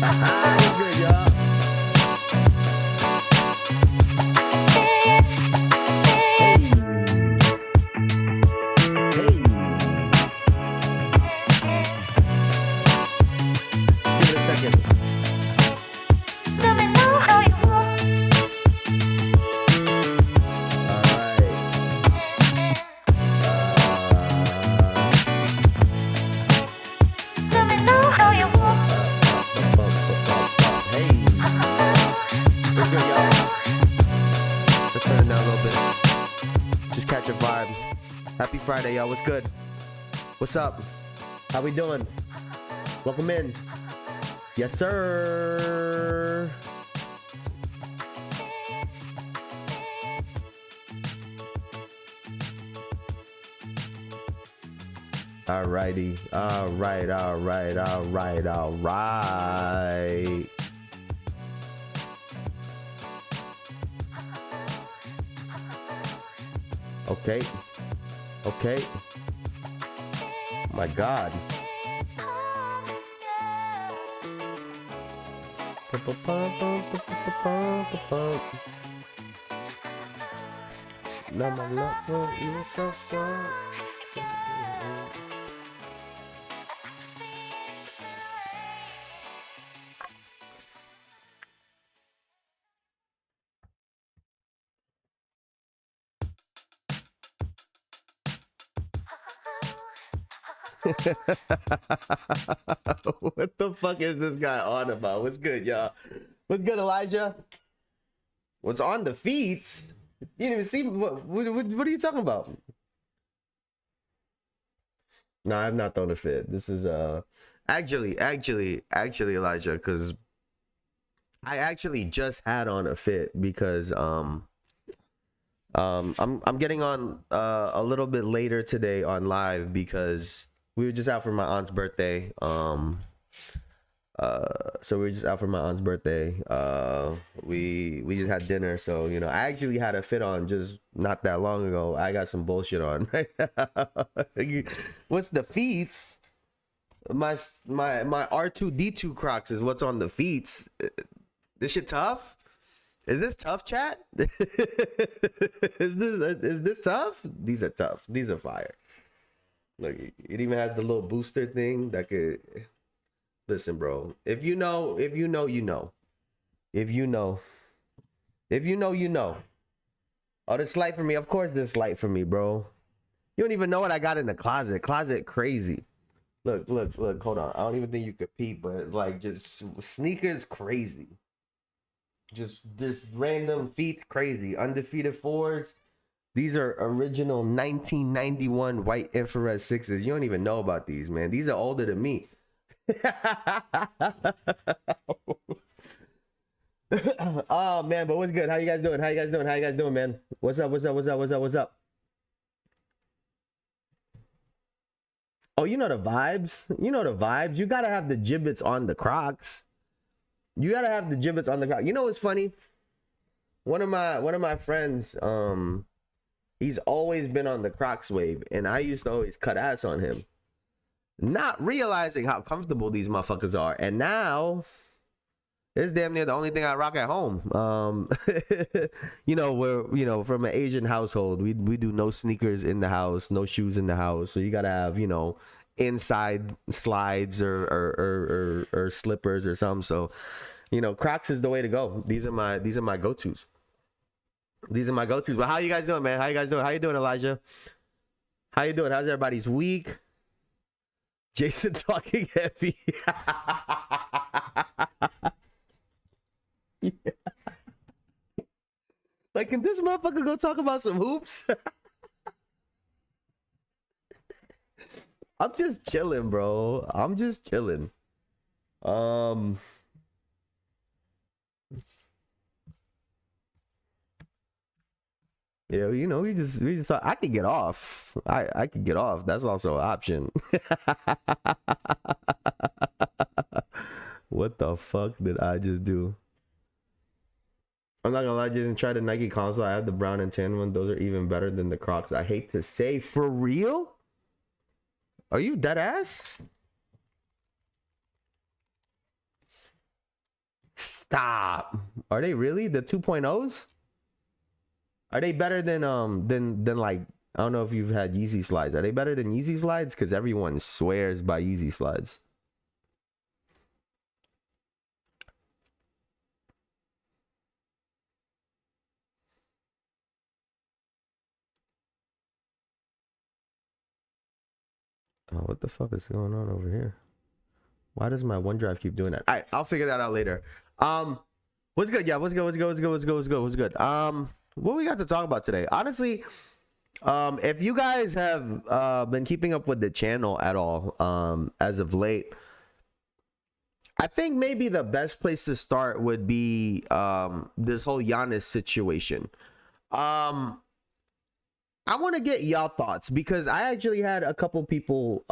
What's good, y'all? Hey. Let's give it a second. Let me know how you want. All right. Let me know how you want. Hey. What's good, y'all? Let's turn it down a little bit. Just catch a vibe. Happy Friday, y'all. What's good? What's up? How we doing? Welcome in. Yes, sir. Alrighty. All right. Okay. My God. Now my love for you is so strong. What the fuck is this guy on about? What's good, y'all? What's good, Elijah? What's on the feet? You didn't even see what are you talking about? No, I've not thrown a fit. This is actually Elijah, because I actually just had on a fit because I'm getting on a little bit later today on live because we were just out for my aunt's birthday. So we were just out for my aunt's birthday. We just had dinner, so you know, I actually had a fit on just not that long ago. I got some bullshit on right now. What's the feets? My R2D2 Crocs is what's on the feets. This shit tough? Is this tough, chat? Is this tough? These are tough. These are fire. Look, it even has the little booster thing that could listen, bro. If you know, you know. If you know, you know. Oh, this light for me. Of course, this light for me, bro. You don't even know what I got in the closet. Closet crazy. Look. Hold on. I don't even think you could peep, but like just sneakers crazy. Just this random feet crazy. Undefeated fours. These are original 1991 white infrared sixes. You don't even know about these, man. These are older than me. Oh man, but what's good? How you guys doing, man? What's up? Oh, you know the vibes. You gotta have the gibbets on the Crocs. You know what's funny? One of my friends, he's always been on the Crocs wave, and I used to always cut ass on him, not realizing how comfortable these motherfuckers are. And now it's damn near the only thing I rock at home. You know, we're from an Asian household. We do no sneakers in the house, no shoes in the house. So you gotta have, you know, inside slides or slippers or something. So, you know, Crocs is the way to go. These are my go-tos. But how you guys doing, man? How you doing, Elijah? How you doing? How's everybody's week? Jason talking heavy. Yeah. Like, can this motherfucker go talk about some hoops? I'm just chilling, bro. Yeah, you know, we just thought I could get off. I could get off. That's also an option. What the fuck did I just do? I'm not gonna lie, I didn't try the Nike console. I have the brown and tan one. Those are even better than the Crocs. I hate to say, for real? Are you dead ass? Stop. Are they really the 2.0s? Are they better than like, I don't know if you've had Yeezy slides. Are they better than Yeezy slides? Because everyone swears by Yeezy slides. Oh, what the fuck is going on over here? Why does my OneDrive keep doing that? All right, I'll figure that out later. What's good? Yeah, what's good? What we got to talk about today? Honestly, if you guys have been keeping up with the channel at all, as of late, I think maybe the best place to start would be this whole Giannis situation. I want to get y'all thoughts because I actually had a couple people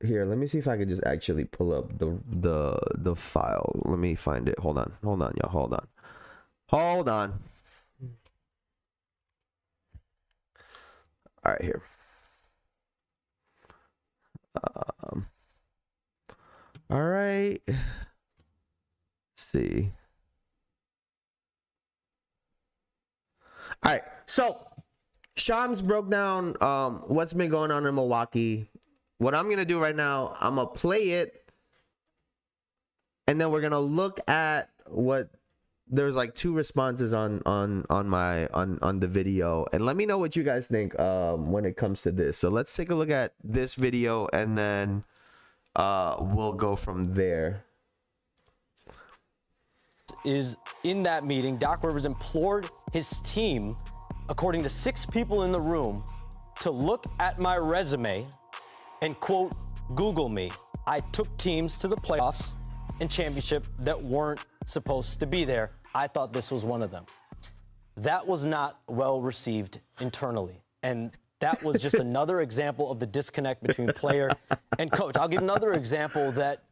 here. Let me see if I could just actually pull up the file. Let me find it. Hold on, y'all. Hold on. All right, here. All right. Let's see. All right. So Shams broke down what's been going on in Milwaukee. What I'm gonna do right now, I'm gonna play it, and then we're gonna look at what there's like 2 responses on the video, and let me know what you guys think when it comes to this. So let's take a look at this video, and then we'll go from there. Is in that meeting, Doc Rivers implored his team, according to 6 people in the room, to look at my resume and, quote, Google me. I took teams to the playoffs and championship that weren't supposed to be there. I thought this was one of them. That was not well received internally. And that was just another example of the disconnect between player and coach. I'll give another example that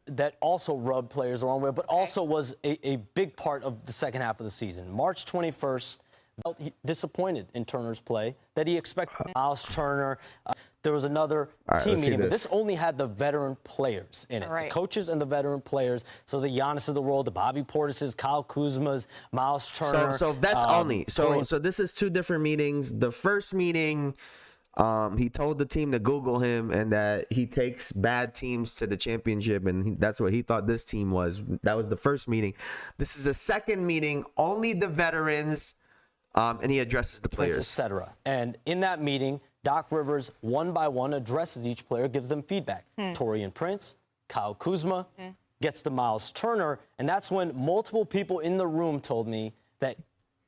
also rubbed players the wrong way, but also was a big part of the second half of the season. March 21st, felt disappointed in Turner's play, that he expected Miles Turner. There was another team meeting, but this only had the veteran players in it, the coaches and the veteran players. So the Giannis of the world, the Bobby Portis's, Kyle Kuzma's, Miles Turner. So that's only. So this is 2 different meetings. The first meeting, he told the team to Google him and that he takes bad teams to the championship, and that's what he thought this team was. That was the first meeting. This is the second meeting, only the veterans, and he addresses the players, etc. And in that meeting, Doc Rivers, one by one, addresses each player, gives them feedback. Taurean Prince, Kyle Kuzma, gets to Miles Turner, and that's when multiple people in the room told me that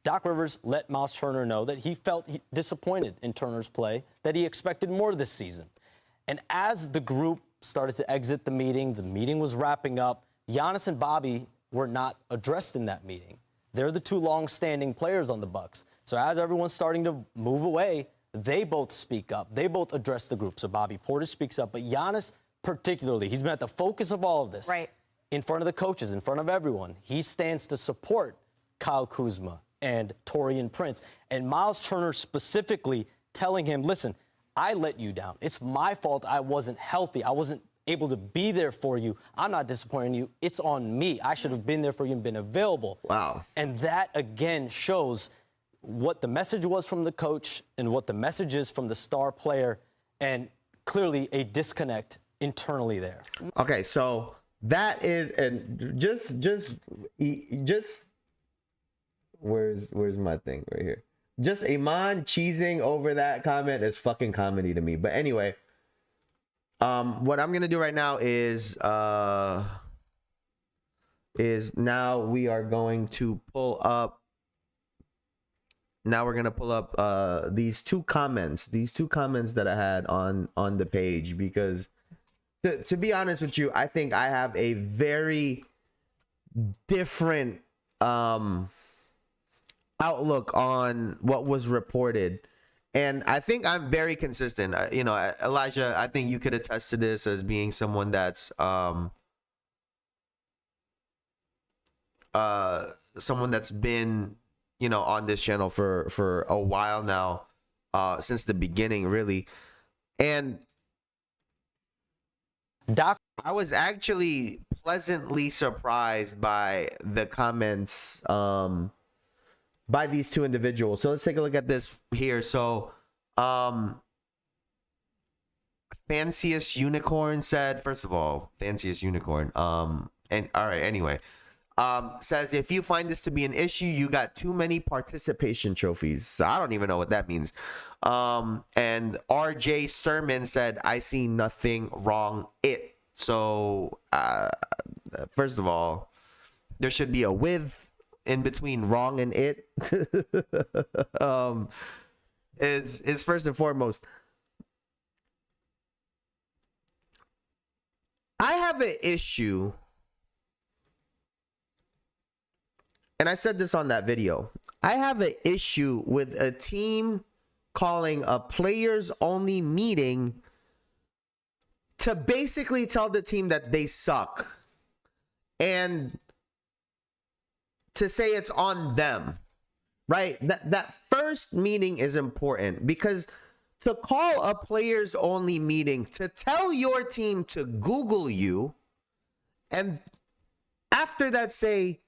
Doc Rivers let Miles Turner know that he felt disappointed in Turner's play, that he expected more this season. And as the group started to exit the meeting was wrapping up, Giannis and Bobby were not addressed in that meeting. They're the 2 long-standing players on the Bucks. So as everyone's starting to move away, they both speak up. They both address the group. So Bobby Portis speaks up, but Giannis particularly, he's been at the focus of all of this. Right. In front of the coaches, in front of everyone. He stands to support Kyle Kuzma and Taurean Prince. And Miles Turner specifically telling him, listen, I let you down. It's my fault I wasn't healthy. I wasn't able to be there for you. I'm not disappointing you. It's on me. I should have been there for you and been available. Wow. And that, again, shows what the message was from the coach and what the message is from the star player, and clearly a disconnect internally there. Okay, so that is, and just where's my thing right here? Just Iman cheesing over that comment is fucking comedy to me. But anyway, what I'm gonna do right now is now we are going to pull up. Now we're gonna pull up these two comments that I had on the page, because to be honest with you, I think I have a very different outlook on what was reported, and I think I'm very consistent. Elijah, I think you could attest to this as being someone that's been on this channel for a while now, since the beginning, really. And Doc I was actually pleasantly surprised by the comments by these two individuals. So let's take a look at this here. So Fanciest Unicorn said, first of all, Fanciest Unicorn. And all right, anyway. Says if you find this to be an issue, you got too many participation trophies. So I don't even know what that means. And RJ Sermon said, I see nothing wrong it. So first of all, there should be a with in between wrong and it. Is first and foremost. I have an issue, and I said this on that video. I have an issue with a team calling a players only meeting to basically tell the team that they suck and to say it's on them, right? That first meeting is important, because to call a players only meeting to tell your team to Google you, and after that say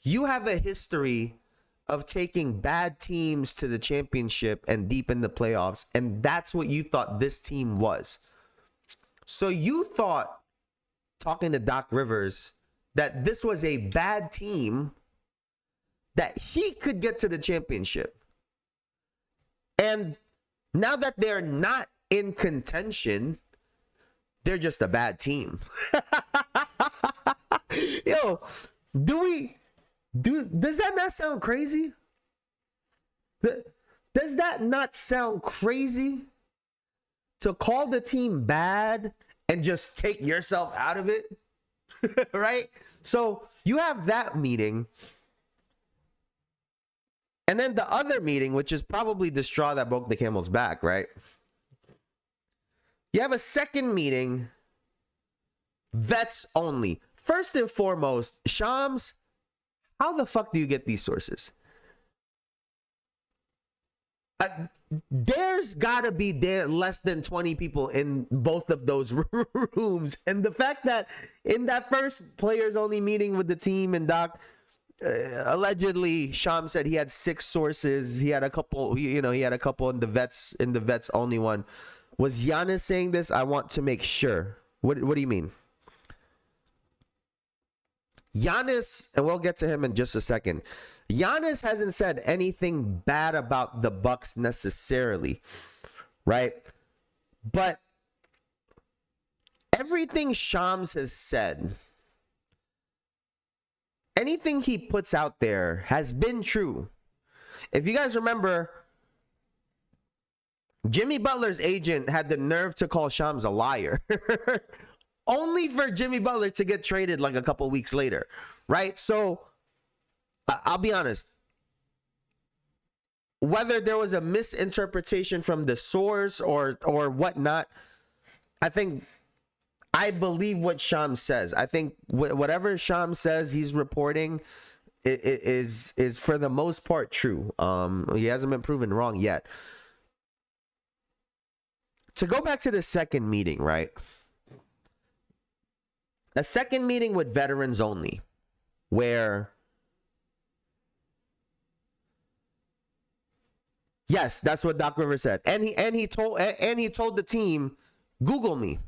you have a history of taking bad teams to the championship and deep in the playoffs, and that's what you thought this team was. So you thought, talking to Doc Rivers, that this was a bad team, that he could get to the championship. And now that they're not in contention, they're just a bad team. Yo, does that not sound crazy? Does that not sound crazy to call the team bad and just take yourself out of it? Right? So you have that meeting. And then the other meeting, which is probably the straw that broke the camel's back, right? You have a second meeting, vets only. First and foremost, Shams, how the fuck do you get these sources? There's gotta be less than 20 people in both of those rooms. And the fact that in that first players only meeting with the team and Doc, allegedly Sham said he had 6 sources. He had a couple, he had a couple in the vets only one. Was Giannis saying this? I want to make sure. What do you mean? Giannis, and we'll get to him in just a second. Giannis hasn't said anything bad about the Bucks necessarily, right? But everything Shams has said, anything he puts out there has been true. If you guys remember, Jimmy Butler's agent had the nerve to call Shams a liar. Only for Jimmy Butler to get traded like a couple weeks later, right? So I'll be honest. Whether there was a misinterpretation from the source or whatnot, I believe what Shams says. I think whatever Shams says he's reporting is for the most part true. He hasn't been proven wrong yet. To go back to the second meeting, right? A second meeting with veterans only, where, yes, that's what Doc Rivers said, and he told the team, Google me.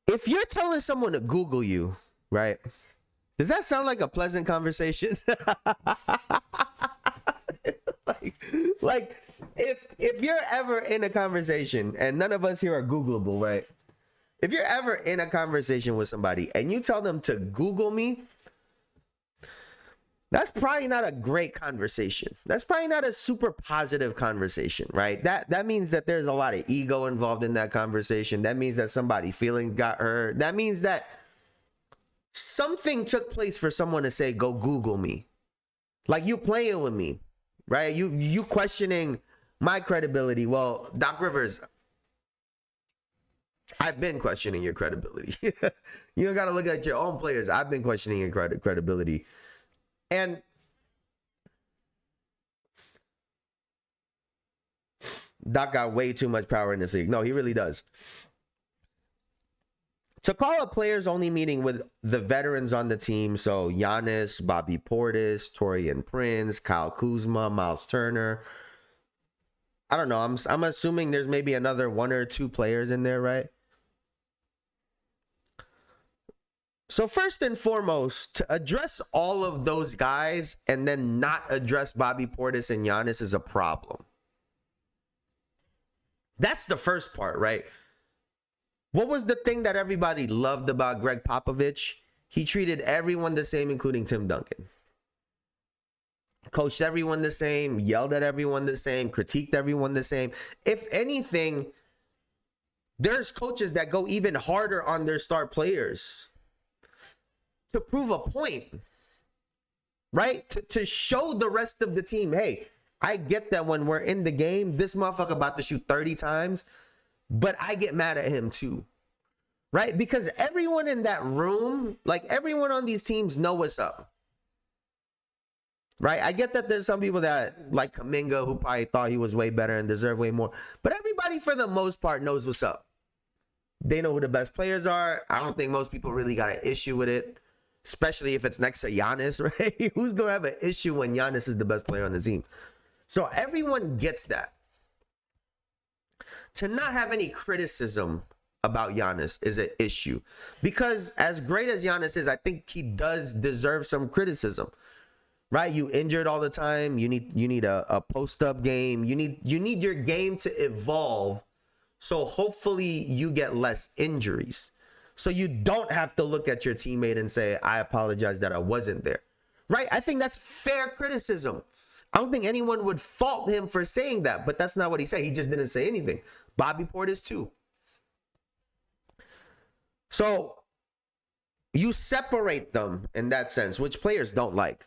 If you're telling someone to Google you, right? Does that sound like a pleasant conversation? like if you're ever in a conversation, and none of us here are Googleable, right? If you're ever in a conversation with somebody and you tell them to Google me, that's probably not a great conversation. That's probably not a super positive conversation, right? That means that there's a lot of ego involved in that conversation. That means that somebody feeling got hurt. That means that something took place for someone to say, go Google me. Like, you playing with me, right? You questioning my credibility. Well, Doc Rivers, I've been questioning your credibility. You don't got to look at your own players. I've been questioning your credibility. And Doc got way too much power in this league. No, he really does. To call a players only meeting with the veterans on the team, so Giannis, Bobby Portis, Torian Prince, Kyle Kuzma, Miles Turner. I don't know. I'm assuming there's maybe another 1 or 2 players in there, right? So first and foremost, to address all of those guys and then not address Bobby Portis and Giannis is a problem. That's the first part, right? What was the thing that everybody loved about Greg Popovich? He treated everyone the same, including Tim Duncan. Coached everyone the same, yelled at everyone the same, critiqued everyone the same. If anything, there's coaches that go even harder on their star players to prove a point, right? To show the rest of the team, hey, I get that when we're in the game, this motherfucker about to shoot 30 times, but I get mad at him too, right? Because everyone in that room, like everyone on these teams know what's up, right? I get that there's some people that like Kuminga who probably thought he was way better and deserved way more, but everybody for the most part knows what's up. They know who the best players are. I don't think most people really got an issue with it, especially if it's next to Giannis, right? Who's going to have an issue when Giannis is the best player on the team? So everyone gets that. To not have any criticism about Giannis is an issue. Because as great as Giannis is, I think he does deserve some criticism. Right? You injured all the time. You need a post-up game. You need your game to evolve. So hopefully you get less injuries. So you don't have to look at your teammate and say, I apologize that I wasn't there. Right? I think that's fair criticism. I don't think anyone would fault him for saying that, but that's not what he said. He just didn't say anything. Bobby Portis too. So you separate them in that sense, which players don't like.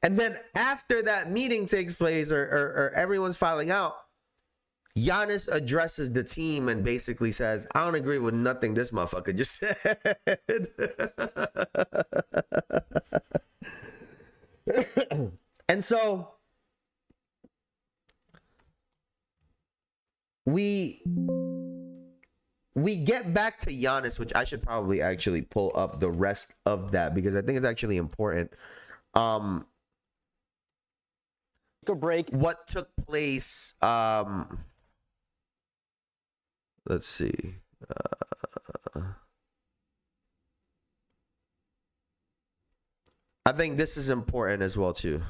And then after that meeting takes place or everyone's filing out, Giannis addresses the team and basically says, I don't agree with nothing this motherfucker just said. And so we get back to Giannis, which I should probably actually pull up the rest of that because I think it's actually important. A break. What took place? Let's see. I think this is important as well too.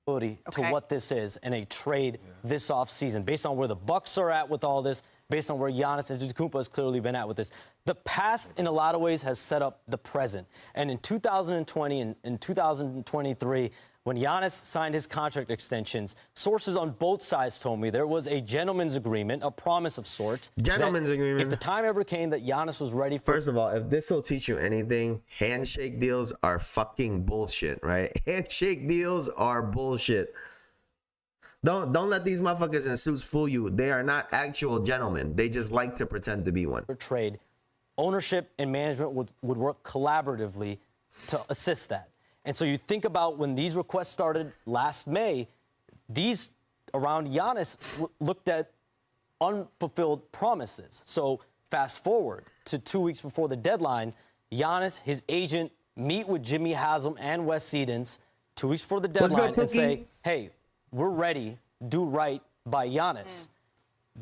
To what this is and a trade this offseason based on where the Bucks are at with all this, based on where Giannis Antetokounmpo has clearly been at with this. The past, in a lot of ways, has set up the present. And in 2020 and in 2023, when Giannis signed his contract extensions, sources on both sides told me there was a gentleman's agreement, a promise of sorts. Gentleman's agreement. If the time ever came that Giannis was ready for... First of all, if this will teach you anything, handshake deals are fucking bullshit, right? Handshake deals are bullshit. Don't let these motherfuckers in suits fool you. They are not actual gentlemen. They just like to pretend to be one. Trade, ownership and management would work collaboratively to assist that. And so you think about when these requests started last May, these around Giannis looked at unfulfilled promises. So fast forward to 2 weeks before the deadline, Giannis, his agent, meet with Jimmy Haslam and Wes Edens 2 weeks before the deadline and say, hey, we're ready, do right by Giannis.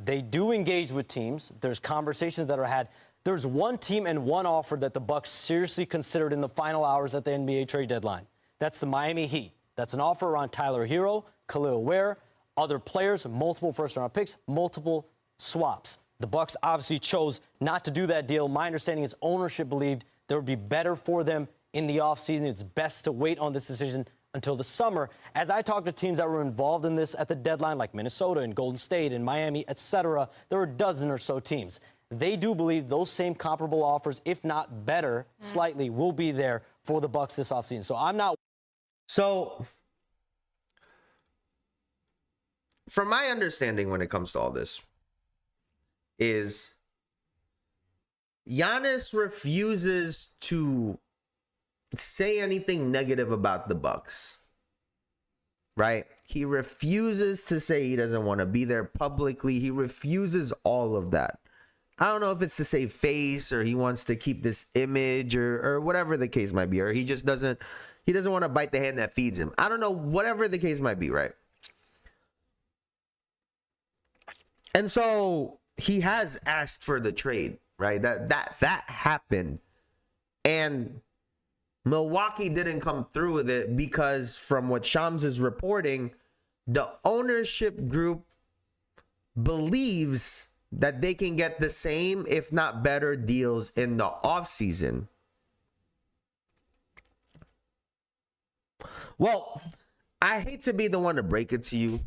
They do engage with teams. There's conversations that are had. There's one team and one offer that the Bucks seriously considered in the final hours at the NBA trade deadline. That's the Miami Heat. That's an offer on Tyler Hero, Khalil Ware, other players, multiple first-round picks, multiple swaps. The Bucks obviously chose not to do that deal. My understanding is ownership believed there would be better for them in the offseason. It's best to wait on this decision until the summer. As I talked to teams that were involved in this at the deadline, like Minnesota and Golden State and Miami, etc., there were a dozen or so teams. They do believe those same comparable offers, if not better, slightly, will be there for the Bucks this offseason. So I'm not. So, from my understanding when it comes to all this, is Giannis refuses to say anything negative about the Bucks. right? He refuses to say he doesn't want to be there publicly. He refuses all of that. I don't know if it's to save face or he wants to keep this image or whatever the case might be, or he just doesn't want to bite the hand that feeds him. I don't know, whatever the case might be, right? And so he has asked for the trade, right? That happened. And Milwaukee didn't come through with it because from what Shams is reporting, the ownership group believes that they can get the same, if not better, deals in the offseason. Well, I hate to be the one to break it to you.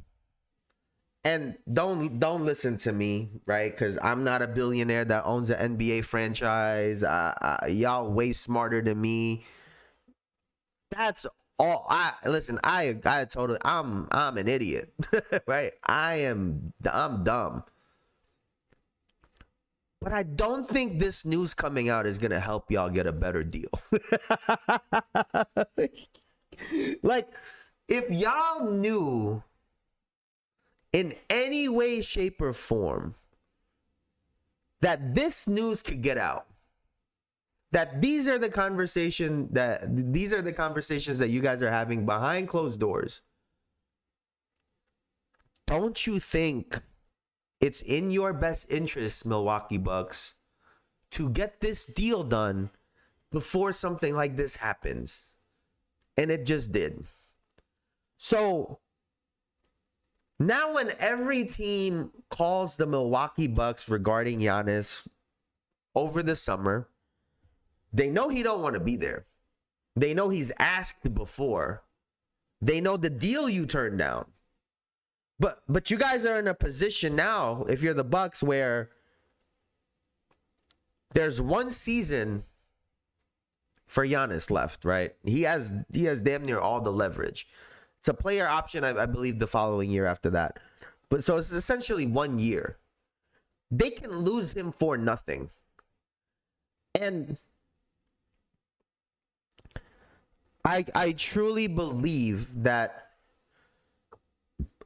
And don't listen to me, right? Because I'm not a billionaire that owns an NBA franchise. Y'all way smarter than me. That's all. I totally. I'm an idiot, right? I'm dumb. But I don't think this news coming out is gonna help y'all get a better deal. Like, if y'all knew in any way, shape, or form that this news could get out, that these are the conversations that you guys are having behind closed doors, don't you think it's in your best interest, Milwaukee Bucks, to get this deal done before something like this happens? And it just did. So now when every team calls the Milwaukee Bucks regarding Giannis over the summer, they know he don't want to be there. They know he's asked before. They know the deal you turned down. But you guys are in a position now, if you're the Bucks, where there's one season for Giannis left, right? He has damn near all the leverage. It's a player option, I believe, the following year after that. But so it's essentially 1 year. They can lose him for nothing. And I truly believe that,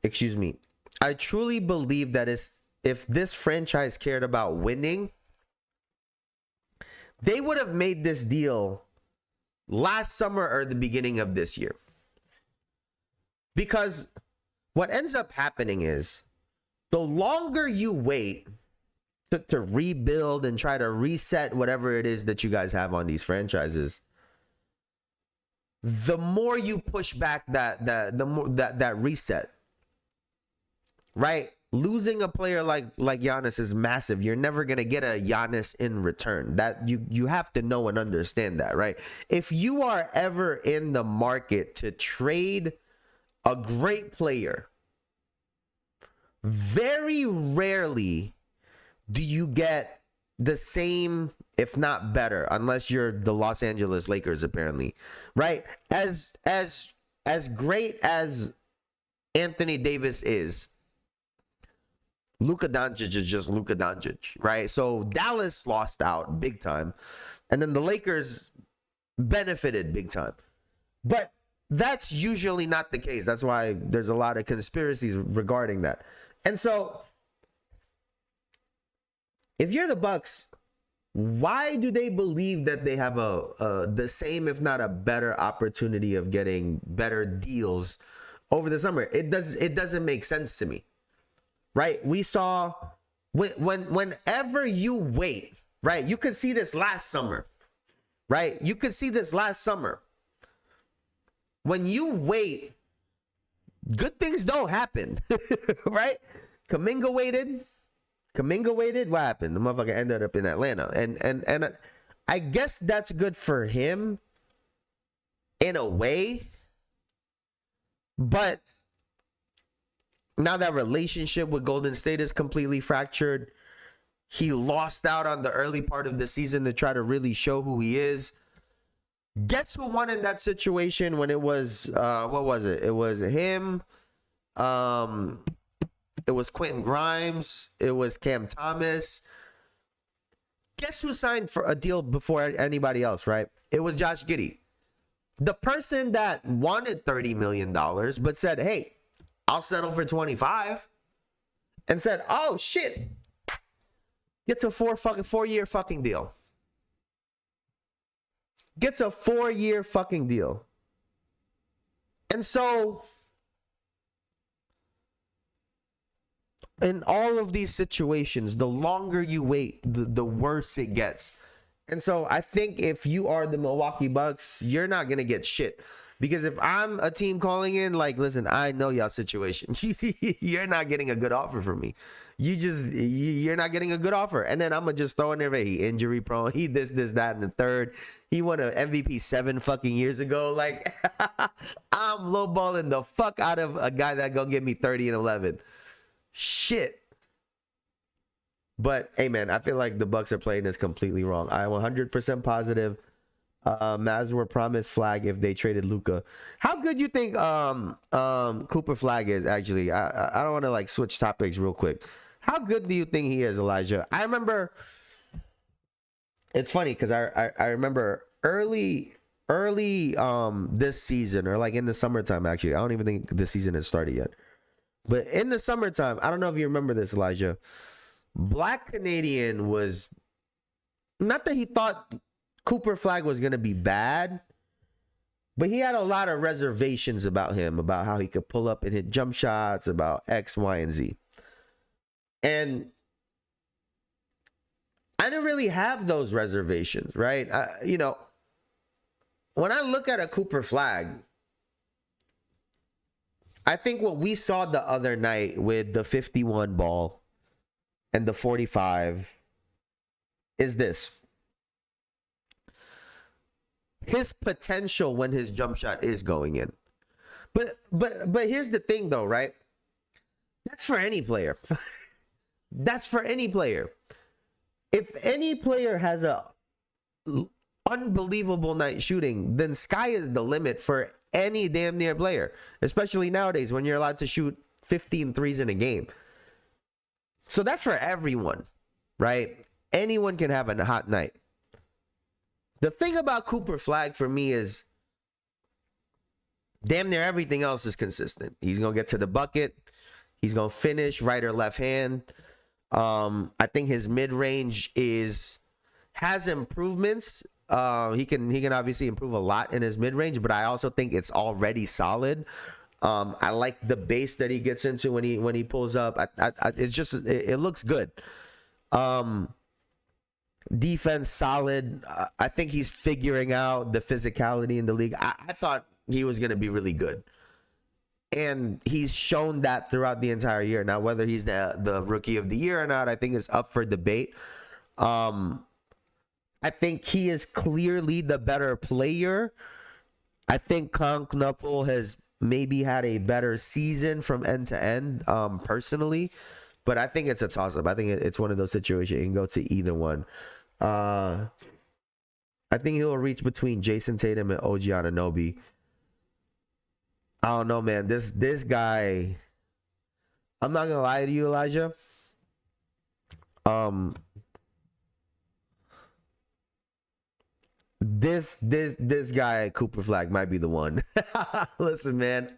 I truly believe that if this franchise cared about winning, they would have made this deal last summer or the beginning of this year. Because what ends up happening is the longer you wait to rebuild and try to reset whatever it is that you guys have on these franchises, the more you push back that reset, right? Losing a player like Giannis is massive. You're never going to get a Giannis in return. That you have to know and understand that, right? If you are ever in the market to trade a great player, very rarely do you get the same, if not better, unless you're the Los Angeles Lakers, apparently, right? As great as Anthony Davis is, Luka Doncic is just Luka Doncic, right? So Dallas lost out big time, and then the Lakers benefited big time. But that's usually not the case. That's why there's a lot of conspiracies regarding that. And so if you're the Bucks, why do they believe that they have the same, if not a better, opportunity of getting better deals over the summer? It doesn't make sense to me, right? We saw whenever you wait, right? You could see this last summer, right? You could see this last summer. When you wait, good things don't happen, right? Kuminga waited. What happened? The motherfucker ended up in Atlanta. And I guess that's good for him in a way. But now that relationship with Golden State is completely fractured. He lost out on the early part of the season to try to really show who he is. Guess who won in that situation when it was, what was it? It was him. It was Quentin Grimes. It was Cam Thomas. Guess who signed for a deal before anybody else, right? It was Josh Giddey. The person that wanted $30 million but said, hey, I'll settle for 25 and said, oh shit, gets a 4-year fucking deal. Gets a 4-year fucking deal. And so in all of these situations, the longer you wait, the worse it gets. And so I think if you are the Milwaukee Bucks, you're not going to get shit. Because if I'm a team calling in, like, listen, I know y'all situation. You're not getting a good offer from me. You're not getting a good offer. And then I'm going to just throw in there, he injury prone, he this, that, and the third. He won an MVP 7 fucking years ago. Like, I'm lowballing the fuck out of a guy that going to give me 30 and 11. Shit. But hey, man, I feel like the Bucks are playing this completely wrong. I'm 100% positive. Mavs were promised Flag if they traded Luka. How good you think Cooper Flag is? Actually, I don't want to like switch topics real quick. How good do you think he is, Elijah? I remember. It's funny because I remember early this season, or like in the summertime. Actually, I don't even think the season has started yet. But in the summertime, I don't know if you remember this, Elijah. Black Canadian was not that he thought Cooper Flag was going to be bad, but he had a lot of reservations about him, about how he could pull up and hit jump shots, about X, Y, and Z. And I didn't really have those reservations, right? When I look at a Cooper Flag, I think what we saw the other night with the 51 ball and the 45 is this. His potential when his jump shot is going in. But here's the thing though, right? That's for any player. That's for any player. If any player has a unbelievable night shooting, then sky is the limit for any damn near player, especially nowadays when you're allowed to shoot 15 threes in a game. So that's for everyone, right? Anyone can have a hot night. The thing about Cooper Flag for me is damn near everything else is consistent. He's going to get to the bucket. He's going to finish right or left hand. I think his mid-range has improvements. He can obviously improve a lot in his mid-range, but I also think it's already solid. I like the base that he gets into when he pulls up. It looks good. Defense solid. I think he's figuring out the physicality in the league. I thought he was going to be really good, and he's shown that throughout the entire year. Now, whether he's the rookie of the year or not, I think is up for debate. I think he is clearly the better player. I think Knuckle has maybe had a better season from end to end, personally. But I think it's a toss-up. I think it's one of those situations. You can go to either one. I think he'll reach between Jason Tatum and OG Anunoby. I don't know, man. This guy, I'm not gonna lie to you, Elijah. This guy, Cooper Flag, might be the one. Listen, man.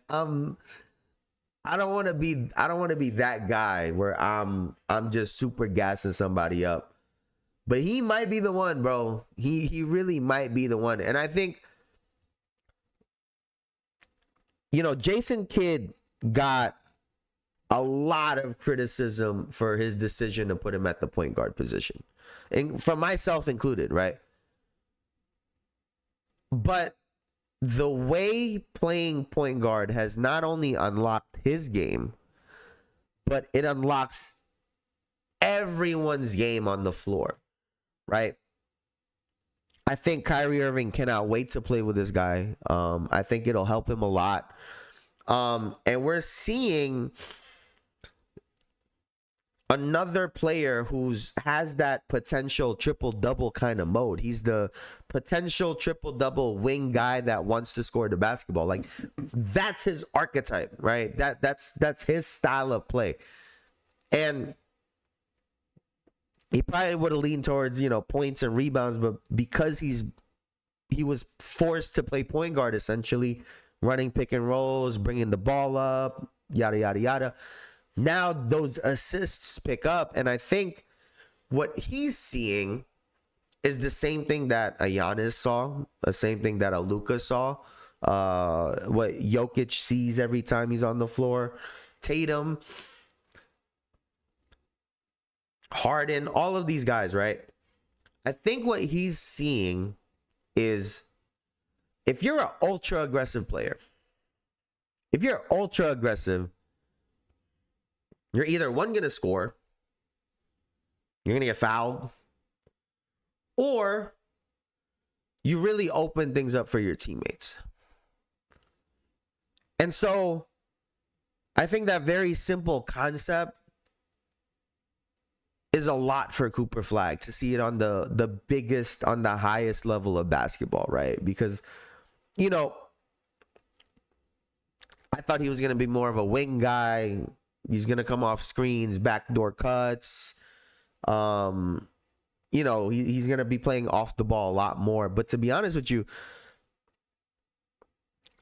I don't want to be that guy where I'm just super gassing somebody up. But he might be the one, bro. He really might be the one. And I think, Jason Kidd got a lot of criticism for his decision to put him at the point guard position. And from myself included, right? But the way playing point guard has not only unlocked his game, but it unlocks everyone's game on the floor, right? I think Kyrie Irving cannot wait to play with this guy. I think it'll help him a lot. And we're seeing another player has that potential triple-double kind of mode. He's the potential triple-double wing guy that wants to score the basketball. Like, that's his archetype, right? That's his style of play. And he probably would have leaned towards, points and rebounds, but because he's he was forced to play point guard, essentially running pick and rolls, bringing the ball up, yada yada yada. Now those assists pick up, and I think what he's seeing is the same thing that a Giannis saw, the same thing that a Luka saw, what Jokic sees every time he's on the floor, Tatum, Harden, all of these guys, right? I think what he's seeing is if you're an ultra aggressive player, if you're ultra aggressive, you're either going to score, you're going to get fouled, or you really open things up for your teammates. And so I think that very simple concept is a lot for Cooper Flag to see it on the biggest, on the highest level of basketball, right? Because, you know, I thought he was going to be more of a wing guy. He's going to come off screens, backdoor cuts. You know, he's going to be playing off the ball a lot more. But to be honest with you,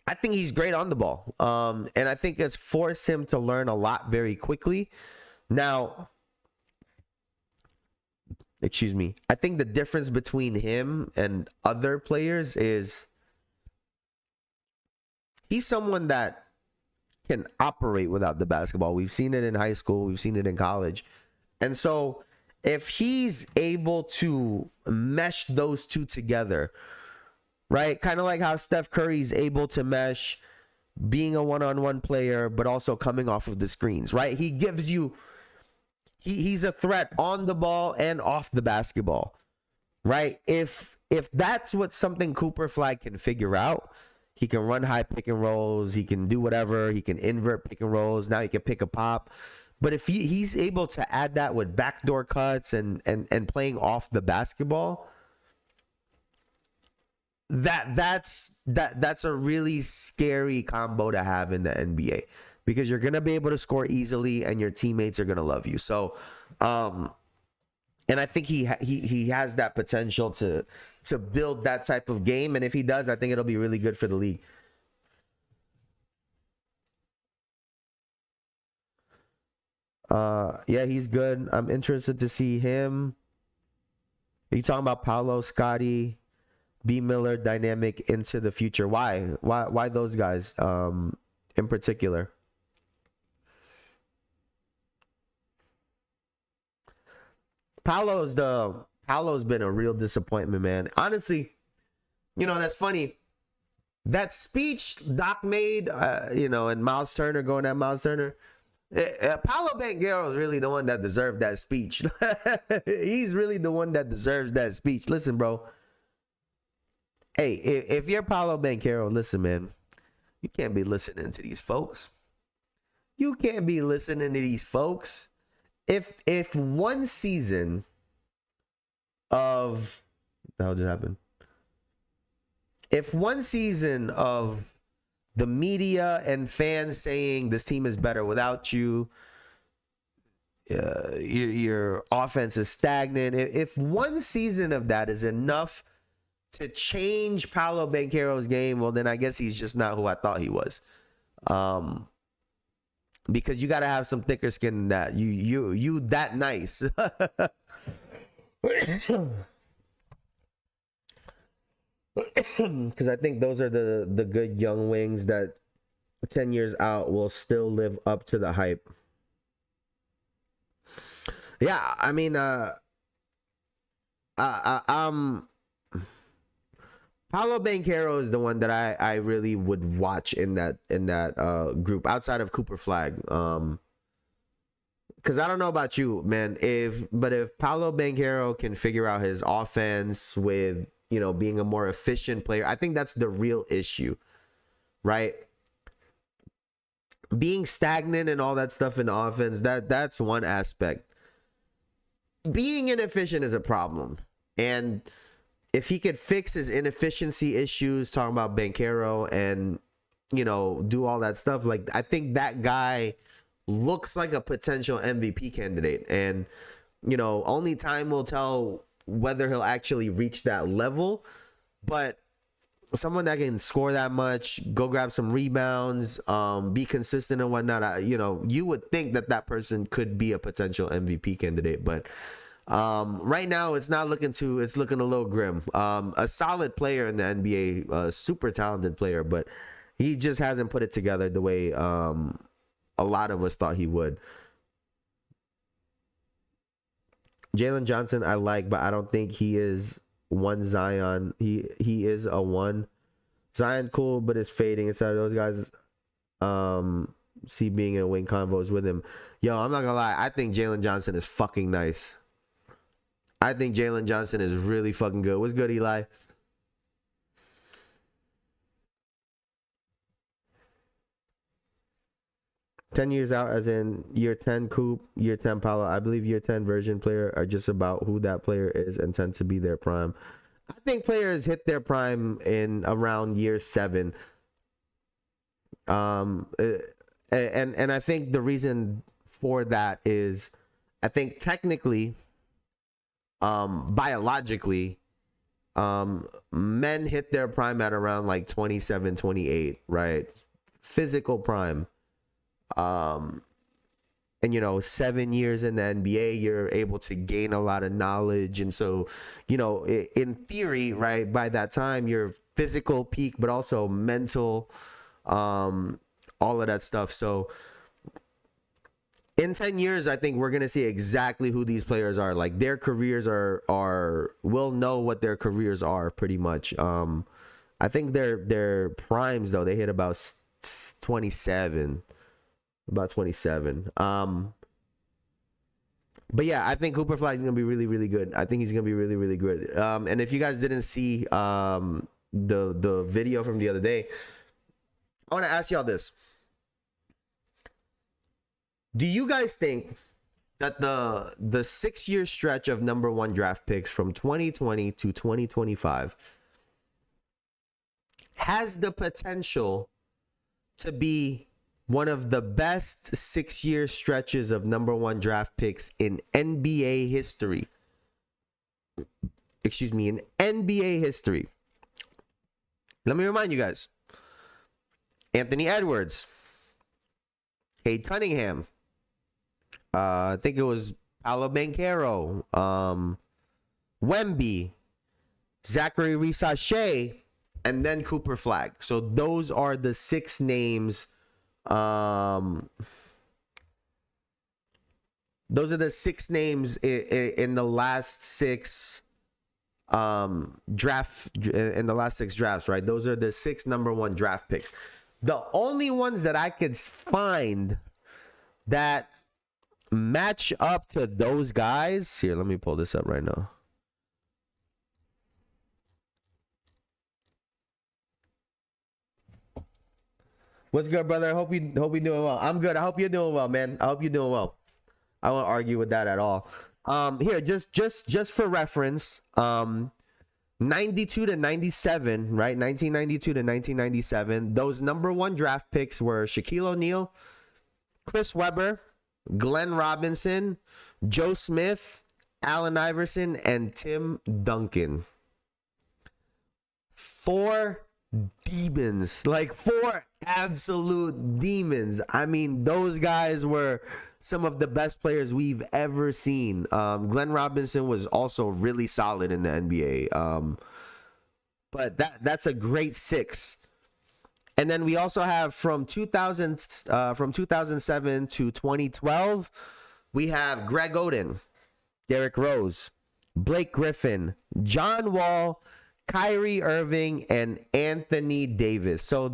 I think he's great on the ball. And I think it's forced him to learn a lot very quickly. Now, excuse me, I think the difference between him and other players is he's someone that can operate without the basketball. We've seen it in high school. We've seen it in college. And so if he's able to mesh those two together, right? Kind of like how Steph Curry's able to mesh being a one-on-one player, but also coming off of the screens, right? He gives you, he's a threat on the ball and off the basketball, right? If that's what something Cooper Flag can figure out, he can run high pick and rolls, he can do whatever, he can invert pick and rolls, now he can pick a pop. But if he's able to add that with backdoor cuts and playing off the basketball, that's a really scary combo to have in the NBA, because you're going to be able to score easily and your teammates are going to love you. So, and I think he has that potential to build that type of game. And if he does, I think it'll be really good for the league. Yeah, he's good. I'm interested to see him. Are you talking about Paolo, Scotty, B. Miller dynamic into the future? Why those guys in particular? Paolo's been a real disappointment, man. Honestly, you know, that's funny. That speech Doc made, you know, and Miles Turner going at Miles Turner. Paolo Banchero is really the one that deserved that speech. He's really the one that deserves that speech. Listen, bro. Hey, if you're Paolo Banchero, listen, man. You can't be listening to these folks. You can't be listening to these folks. If one season of what the hell just happened? If one season of the media and fans saying this team is better without you, your offense is stagnant, if one season of that is enough to change Paolo Banchero's game, well, then I guess he's just not who I thought he was. Because you got to have some thicker skin than that. You that nice. Because I think those are the good young wings that 10 years out will still live up to the hype. Yeah, I mean, Paolo Banchero is the one that I really would watch in that group outside of Cooper Flag. Because I don't know about you, man. But if Paolo Banchero can figure out his offense with, you know, being a more efficient player, I think that's the real issue, right? Being stagnant and all that stuff in the offense, that's one aspect. Being inefficient is a problem. And if he could fix his inefficiency issues, talking about Banchero, and, you know, do all that stuff, like, I think that guy looks like a potential MVP candidate. And, you know, only time will tell whether he'll actually reach that level. But someone that can score that much, go grab some rebounds, be consistent and whatnot. You would think that person could be a potential MVP candidate, but right now it's looking a little grim. A solid player in the NBA, a super talented player, but he just hasn't put it together the way a lot of us thought he would. Jalen Johnson I like, but I don't think he is one Zion. He is a one. Zion cool, but it's fading inside of those guys. See being in wing convos with him. Yo, I'm not gonna lie. I think Jalen Johnson is fucking nice. I think Jalen Johnson is really fucking good. What's good, Eli? $10 out, as in year 10 Coop, year 10 Paolo. I believe year 10 version player are just about who that player is and tend to be their prime. I think players hit their prime in around year 7. And I think the reason for that is, I think technically, biologically, men hit their prime at around like 27, 28, right? Physical prime. And 7 years in the NBA, you're able to gain a lot of knowledge, and so in theory, right, by that time your physical peak, but also mental, all of that stuff. So in 10 years, I think we're gonna see exactly who these players are. Like, their careers we'll know what their careers are pretty much. I think their primes, though, they hit about 27. About 27. But yeah, I think Cooper Flag is gonna be really, really good. I think he's gonna be really, really good. And if you guys didn't see the video from the other day, I want to ask y'all this: do you guys think that the 6-year stretch of number 1 draft picks from 2020 to 2025 has the potential to be one of the best 6-year stretches of number 1 draft picks in NBA history? Excuse me, in NBA history. Let me remind you guys: Anthony Edwards, Cade Cunningham, I think it was Paolo Banchero, Wemby, Zachary Reese-Shea, and then Cooper Flag. So those are the 6 names. Those are the 6 names in the last 6 drafts, right? Those are the 6 number 1 draft picks. The only ones that I could find that match up to those guys, here, let me pull this up right now. What's good, brother? I hope you're doing well. I'm good. I hope you're doing well, man. I hope you're doing well. I won't argue with that at all. Here, just for reference, 92 to 97, right? 1992 to 1997. Those number 1 draft picks were Shaquille O'Neal, Chris Webber, Glenn Robinson, Joe Smith, Allen Iverson, and Tim Duncan. 4 demons, like 4 absolute demons. I mean, those guys were some of the best players we've ever seen. Glenn Robinson was also really solid in the NBA. But that's a great 6. And then we also have from 2007 to 2012, we have Greg Oden, Derrick Rose, Blake Griffin, John Wall, Kyrie Irving, and Anthony Davis. So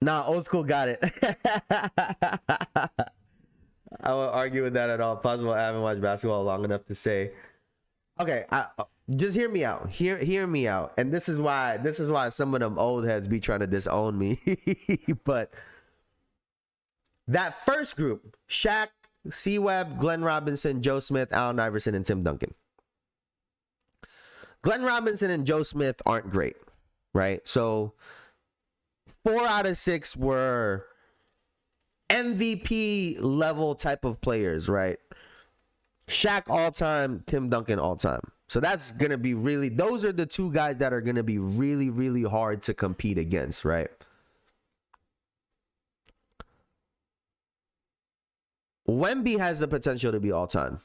old school got it. I won't argue with that at all. Possible, I haven't watched basketball long enough to say. Okay, just hear me out. Hear me out. And this is why some of them old heads be trying to disown me. But that first group: Shaq, C. Webb, Glenn Robinson, Joe Smith, Allen Iverson, and Tim Duncan. Glenn Robinson and Joe Smith aren't great, right? So 4 out of 6 were MVP level type of players, right? Shaq all time, Tim Duncan all time. So that's going to be really, those are the two guys that are going to be really, really hard to compete against, right? Wemby has the potential to be all time,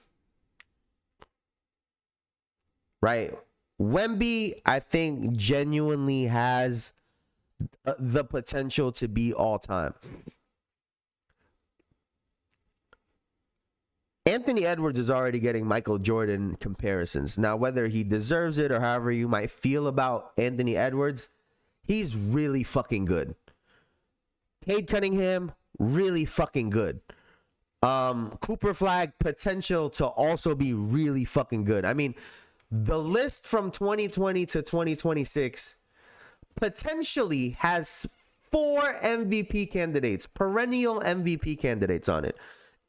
right? Wemby, I think, genuinely has the potential to be all time. Anthony Edwards is already getting Michael Jordan comparisons. Now, whether he deserves it or however you might feel about Anthony Edwards, he's really fucking good. Cade Cunningham, really fucking good. Cooper Flag, potential to also be really fucking good. I mean, the list from 2020 to 2026 potentially has 4 MVP candidates, perennial MVP candidates on it.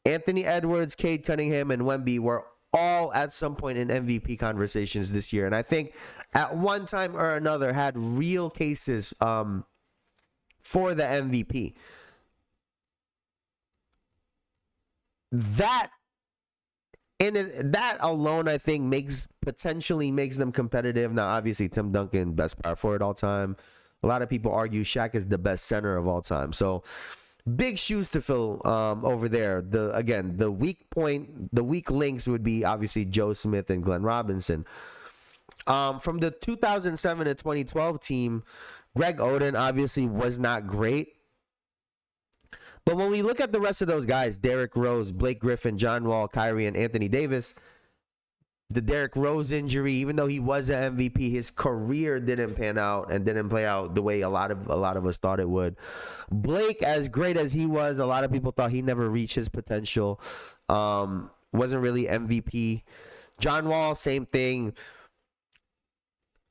Anthony Edwards, Cade Cunningham, and Wemby were all at some point in MVP conversations this year. And I think at one time or another had real cases for the MVP. That alone, I think, potentially makes them competitive. Now, obviously, Tim Duncan, best power forward all time. A lot of people argue Shaq is the best center of all time. So big shoes to fill over there. The weak links would be obviously Joe Smith and Glenn Robinson. From the 2007 to 2012 team, Greg Oden obviously was not great. But when we look at the rest of those guys, Derrick Rose, Blake Griffin, John Wall, Kyrie, and Anthony Davis, the Derrick Rose injury, even though he was an MVP, his career didn't pan out and didn't play out the way a lot of us thought it would. Blake, as great as he was, a lot of people thought he never reached his potential. Wasn't really MVP. John Wall, same thing.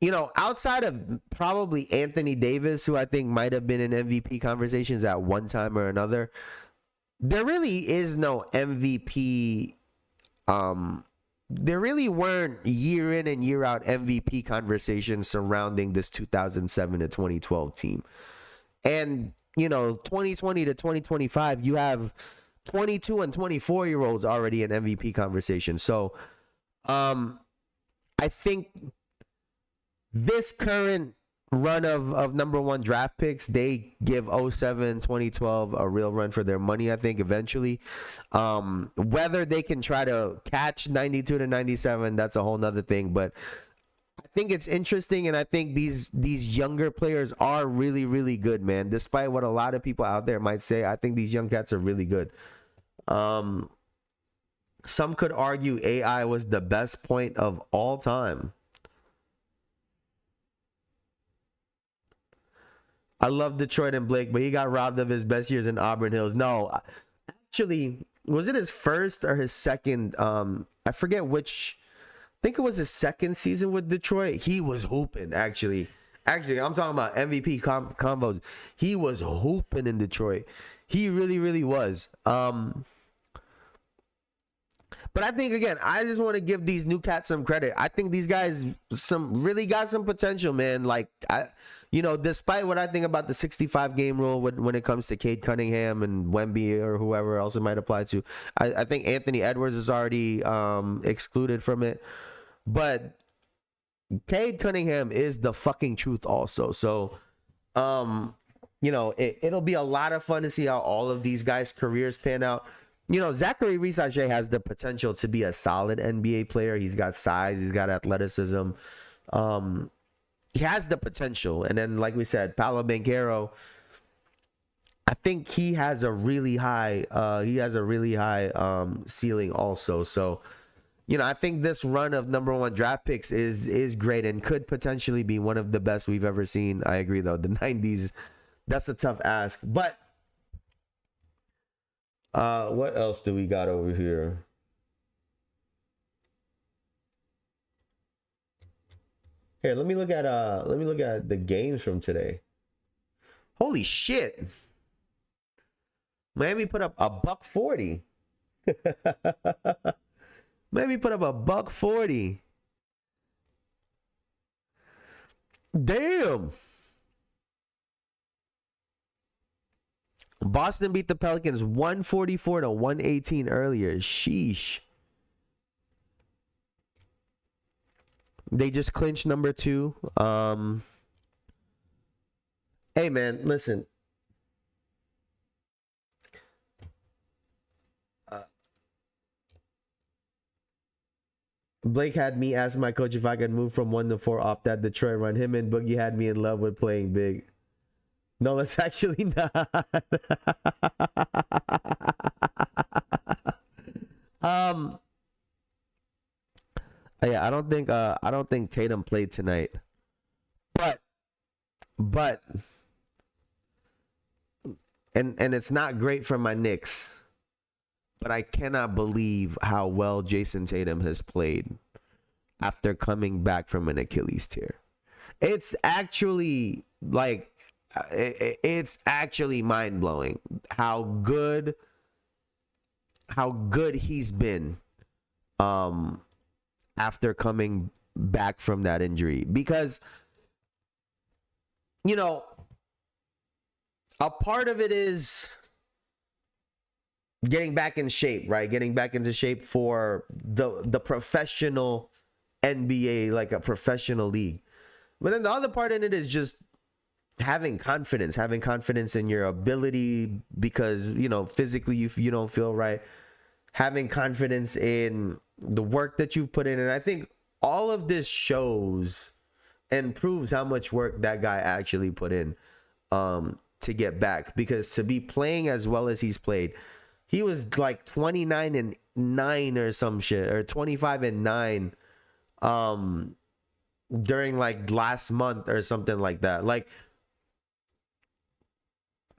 You know, outside of probably Anthony Davis, who I think might have been in MVP conversations at one time or another, there really is no MVP. There really weren't year in and year out MVP conversations surrounding this 2007 to 2012 team. And, you know, 2020 to 2025, you have 22 and 24-year-olds already in MVP conversation. So I think this current run of number one draft picks, they give 07, 2012 a real run for their money, I think, eventually. Whether they can try to catch 92 to 97, that's a whole nother thing. But I think it's interesting, and I think these younger players are really, really good, man. Despite what a lot of people out there might say, I think these young cats are really good. Some could argue AI was the best point of all time. I love Detroit and Blake, but he got robbed of his best years in Auburn Hills. No, actually, was it his first or his second? I forget which. I think it was his second season with Detroit. He was hooping, actually. Actually, I'm talking about MVP combos. He was hooping in Detroit. He really, really was. But I think, again, I just want to give these new cats some credit. I think these guys really got some potential, man. Like, despite what I think about the 65 game rule when it comes to Cade Cunningham and Wemby or whoever else it might apply to, I think Anthony Edwards is already excluded from it. But Cade Cunningham is the fucking truth also. So, it'll be a lot of fun to see how all of these guys' careers pan out. You know, Zachary Reese-Shea has the potential to be a solid NBA player. He's got size. He's got athleticism. He has the potential. And then, like we said, Paolo Banchero, I think he has a really high ceiling also. So, I think this run of number one draft picks is great and could potentially be one of the best we've ever seen. I agree, though. The 90s, that's a tough ask. But what else do we got over here? Here, let me look at the games from today. Holy shit. Miami put up a $140. Miami put up a $140. Damn. Boston beat the Pelicans 144 to 118 earlier. Sheesh. They just clinched number 2. Hey man, listen. Blake had me ask my coach if I could move from 1 to 4 off that Detroit run. Him and Boogie had me in love with playing big. No, let's actually not. Yeah, I don't think Tatum played tonight. But and it's not great for my Knicks. But I cannot believe how well Jayson Tatum has played after coming back from an Achilles tear. It's actually like it's actually mind-blowing how good he's been after coming back from that injury, because you know, a part of it is getting back in shape, right? Getting back into shape for the professional NBA, like a professional league. But then the other part in it is just having confidence in your ability, because, you know, physically you don't feel right. Having confidence in the work that you've put in. And I think all of this shows and proves how much work that guy actually put in to get back. Because to be playing as well as he's played, he was like 29-9 or some shit, or 25-9 during like last month or something like that. Like,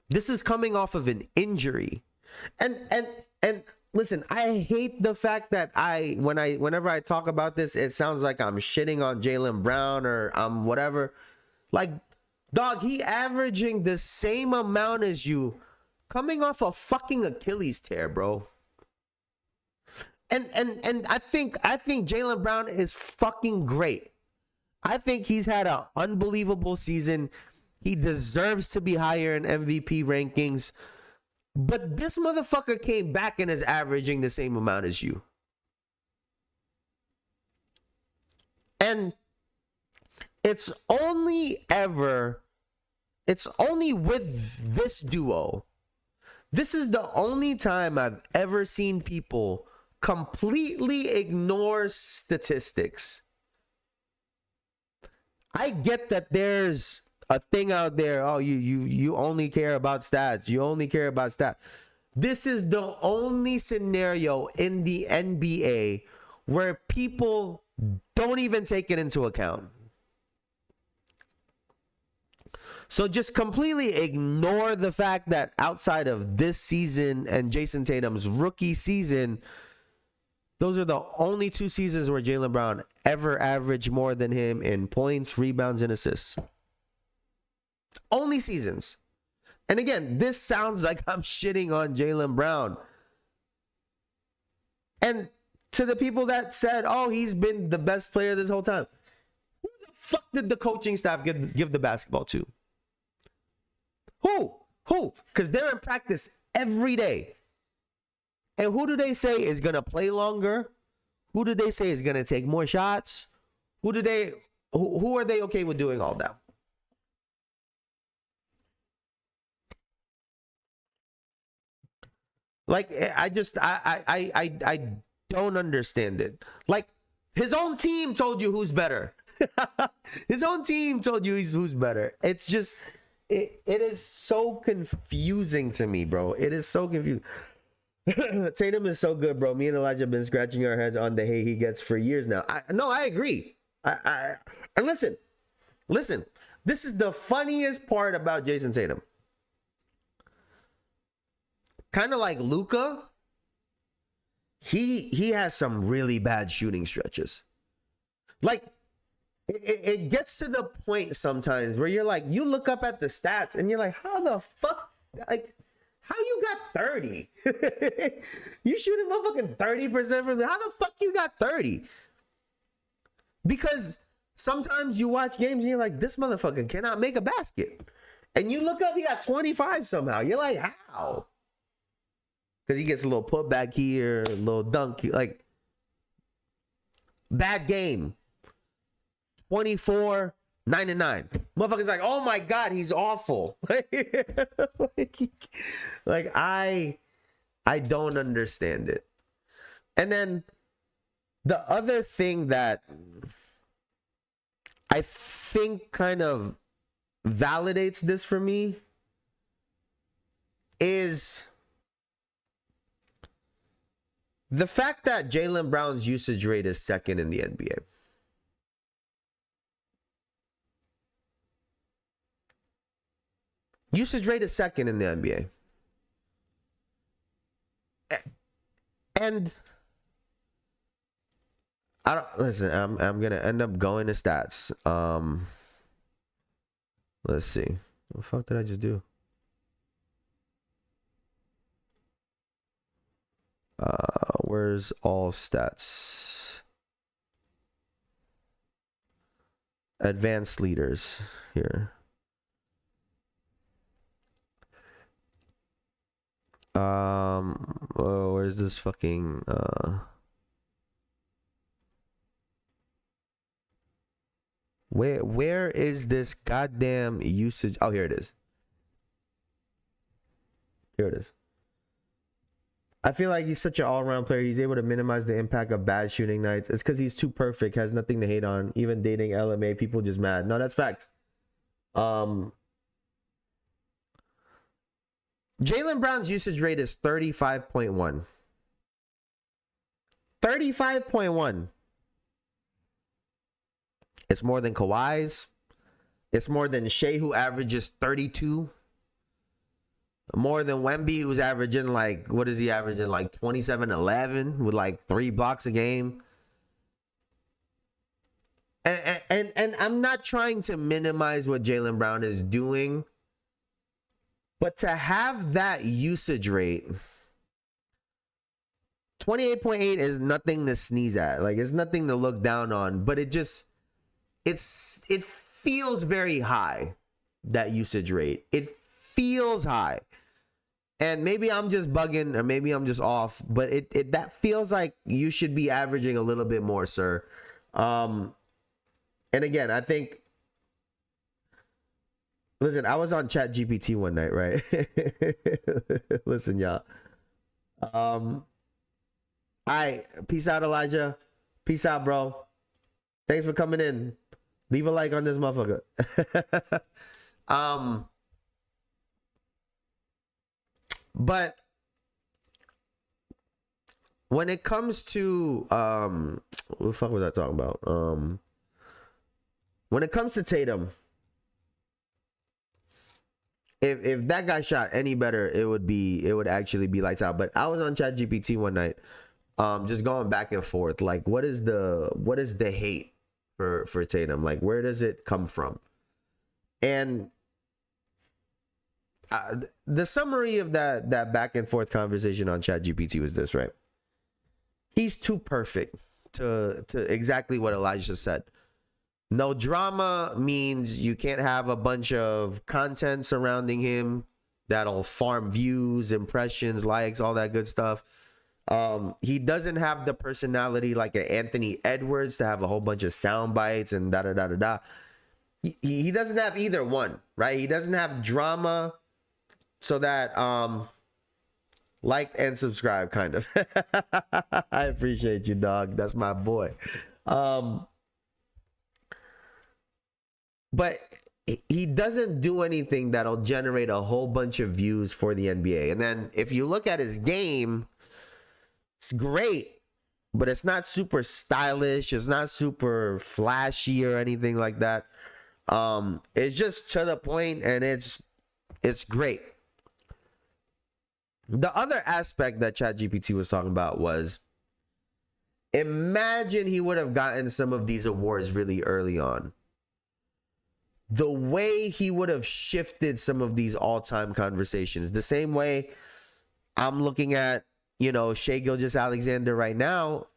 this is coming off of an injury. And listen, I hate the fact that whenever I talk about this, it sounds like I'm shitting on Jaylen Brown or I'm whatever. Like, dog, he averaging the same amount as you, coming off a fucking Achilles tear, bro. And I think Jaylen Brown is fucking great. I think he's had an unbelievable season. He deserves to be higher in MVP rankings. But this motherfucker came back and is averaging the same amount as you. And it's only with this duo. This is the only time I've ever seen people completely ignore statistics. I get that there's a thing out there, oh, you only care about stats. You only care about stats. This is the only scenario in the NBA where people don't even take it into account. So just completely ignore the fact that outside of this season and Jayson Tatum's rookie season, those are the only 2 seasons where Jaylen Brown ever averaged more than him in points, rebounds, and assists. Only seasons. And again, this sounds like I'm shitting on Jaylen Brown. And to the people that said, oh, he's been the best player this whole time, who the fuck did the coaching staff give the basketball to? Who? Because they're in practice every day. And who do they say is going to play longer? Who do they say is going to take more shots? Who are they okay with doing all that? Like, I don't understand it. Like, his own team told you who's better. His own team told you who's better. It's just, it is so confusing to me, bro. It is so confusing. Tatum is so good, bro. Me and Elijah have been scratching our heads on the hate he gets for years now. I agree. And listen. This is the funniest part about Jayson Tatum. Kind of like Luka, he has some really bad shooting stretches. Like, it gets to the point sometimes where you're like, you look up at the stats and you're like, how the fuck, like, how you got 30? You shoot a motherfucking 30% from how the fuck you got 30? Because sometimes you watch games and you're like, this motherfucker cannot make a basket. And you look up, he got 25 somehow. You're like, how? Because he gets a little putback here, a little dunk. Like, bad game. 24.99. Motherfuckers like, oh my god, he's awful. like I don't understand it. And then the other thing that I think kind of validates this for me is the fact that Jaylen Brown's usage rate is second in the NBA. Usage rate is second in the NBA. And I don't listen, I'm gonna end up going to stats. Let's see. What the fuck did I just do? Where's all stats? Advanced leaders here. Oh, where's this fucking where is this goddamn usage? Oh, here it is. Here it is. I feel like he's such an all-around player. He's able to minimize the impact of bad shooting nights. It's because he's too perfect, has nothing to hate on. Even dating LMA, people just mad. No, that's facts. Jaylen Brown's usage rate is 35.1. 35.1. It's more than Kawhi's. It's more than Shea, who averages 32. More than Wemby, who's averaging like, what is he averaging? Like 27-11 with like 3 blocks a game. And I'm not trying to minimize what Jaylen Brown is doing, but to have that usage rate, 28.8 is nothing to sneeze at. Like, it's nothing to look down on, but it feels very high, that usage rate. It feels high. And maybe I'm just bugging, or maybe I'm just off, but it that feels like you should be averaging a little bit more, sir. And again, I think, listen, I was on ChatGPT one night, right? Listen, y'all. Peace out, Elijah. Peace out, bro. Thanks for coming in. Leave a like on this motherfucker. But when it comes to what the fuck was I talking about? When it comes to Tatum, if that guy shot any better, it would actually be lights out. But I was on ChatGPT one night, just going back and forth, like what is the hate for Tatum? Like, where does it come from? And the summary of that back and forth conversation on ChatGPT was this, right? He's too perfect to exactly what Elijah said. No drama means you can't have a bunch of content surrounding him that'll farm views, impressions, likes, all that good stuff. He doesn't have the personality like an Anthony Edwards to have a whole bunch of sound bites and da-da-da-da-da. He doesn't have either one, right? He doesn't have drama, so that like and subscribe, kind of. I appreciate you, dog. That's my boy. But he doesn't do anything that'll generate a whole bunch of views for the NBA. And then if you look at his game, it's great, but it's not super stylish. It's not super flashy or anything like that. It's just to the point, and it's great. The other aspect that ChatGPT was talking about was, imagine he would have gotten some of these awards really early on. The way he would have shifted some of these all-time conversations. The same way I'm looking at, Shai Gilgeous-Alexander right now.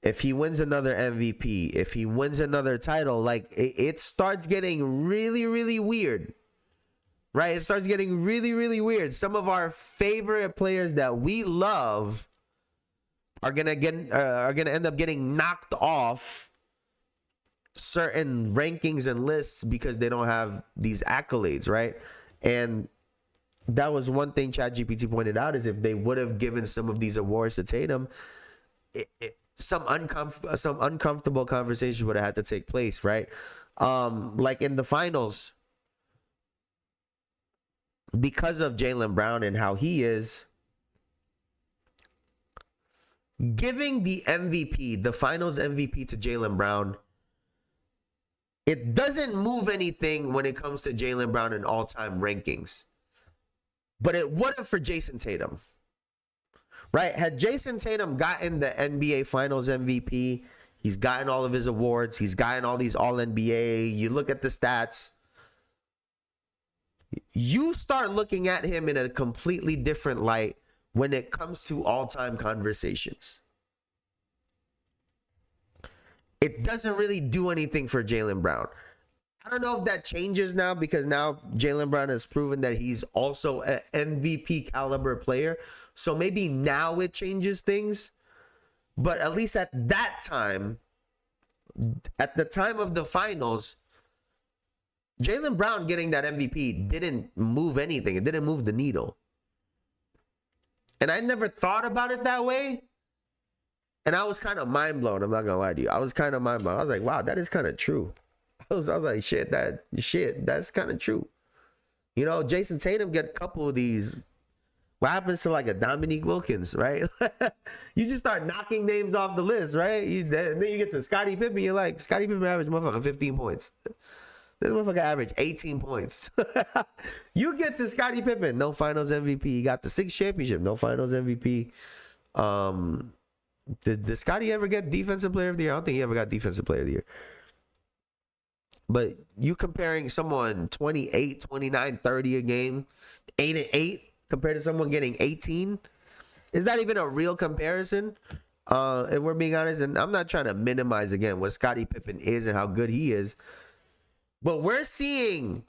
If he wins another MVP, if he wins another title, like it starts getting really, really weird. Right? It starts getting really, really weird. Some of our favorite players that we love are gonna end up getting knocked off certain rankings and lists because they don't have these accolades, right? And that was one thing ChatGPT pointed out, is if they would have given some of these awards to Tatum, some uncomfortable conversations would have had to take place, right? Like in the finals, because of Jaylen Brown and how he is, giving the MVP, the finals MVP to Jaylen Brown, it doesn't move anything when it comes to Jaylen Brown in all-time rankings. But it would have for Jayson Tatum. Right? Had Jayson Tatum gotten the NBA Finals MVP, he's gotten all of his awards, he's gotten all these All-NBA, you look at the stats, you start looking at him in a completely different light when it comes to all-time conversations. It doesn't really do anything for Jaylen Brown. I don't know if that changes now, because now Jaylen Brown has proven that he's also an MVP caliber player. So maybe now it changes things. But at least at that time, at the time of the finals, Jaylen Brown getting that MVP didn't move anything. It didn't move the needle. And I never thought about it that way. And I was kind of mind blown. I'm not going to lie to you. I was kind of mind blown. I was like, wow, that is kind of true. I was like, that's kind of true. You know, Jayson Tatum get a couple of these. What happens to like a Dominique Wilkins, right? You just start knocking names off the list, right? And then you get to Scottie Pippen. You're like, Scottie Pippen averaged motherfucker 15 points. This motherfucker averaged 18 points. You get to Scottie Pippen, no finals MVP. He got the 6th championship, no finals MVP. Did Scottie ever get defensive player of the year? I don't think he ever got defensive player of the year. But you comparing someone 28, 29, 30 a game, 8 and 8 compared to someone getting 18, is that even a real comparison? If we're being honest, and I'm not trying to minimize again what Scottie Pippen is and how good he is, but we're seeing,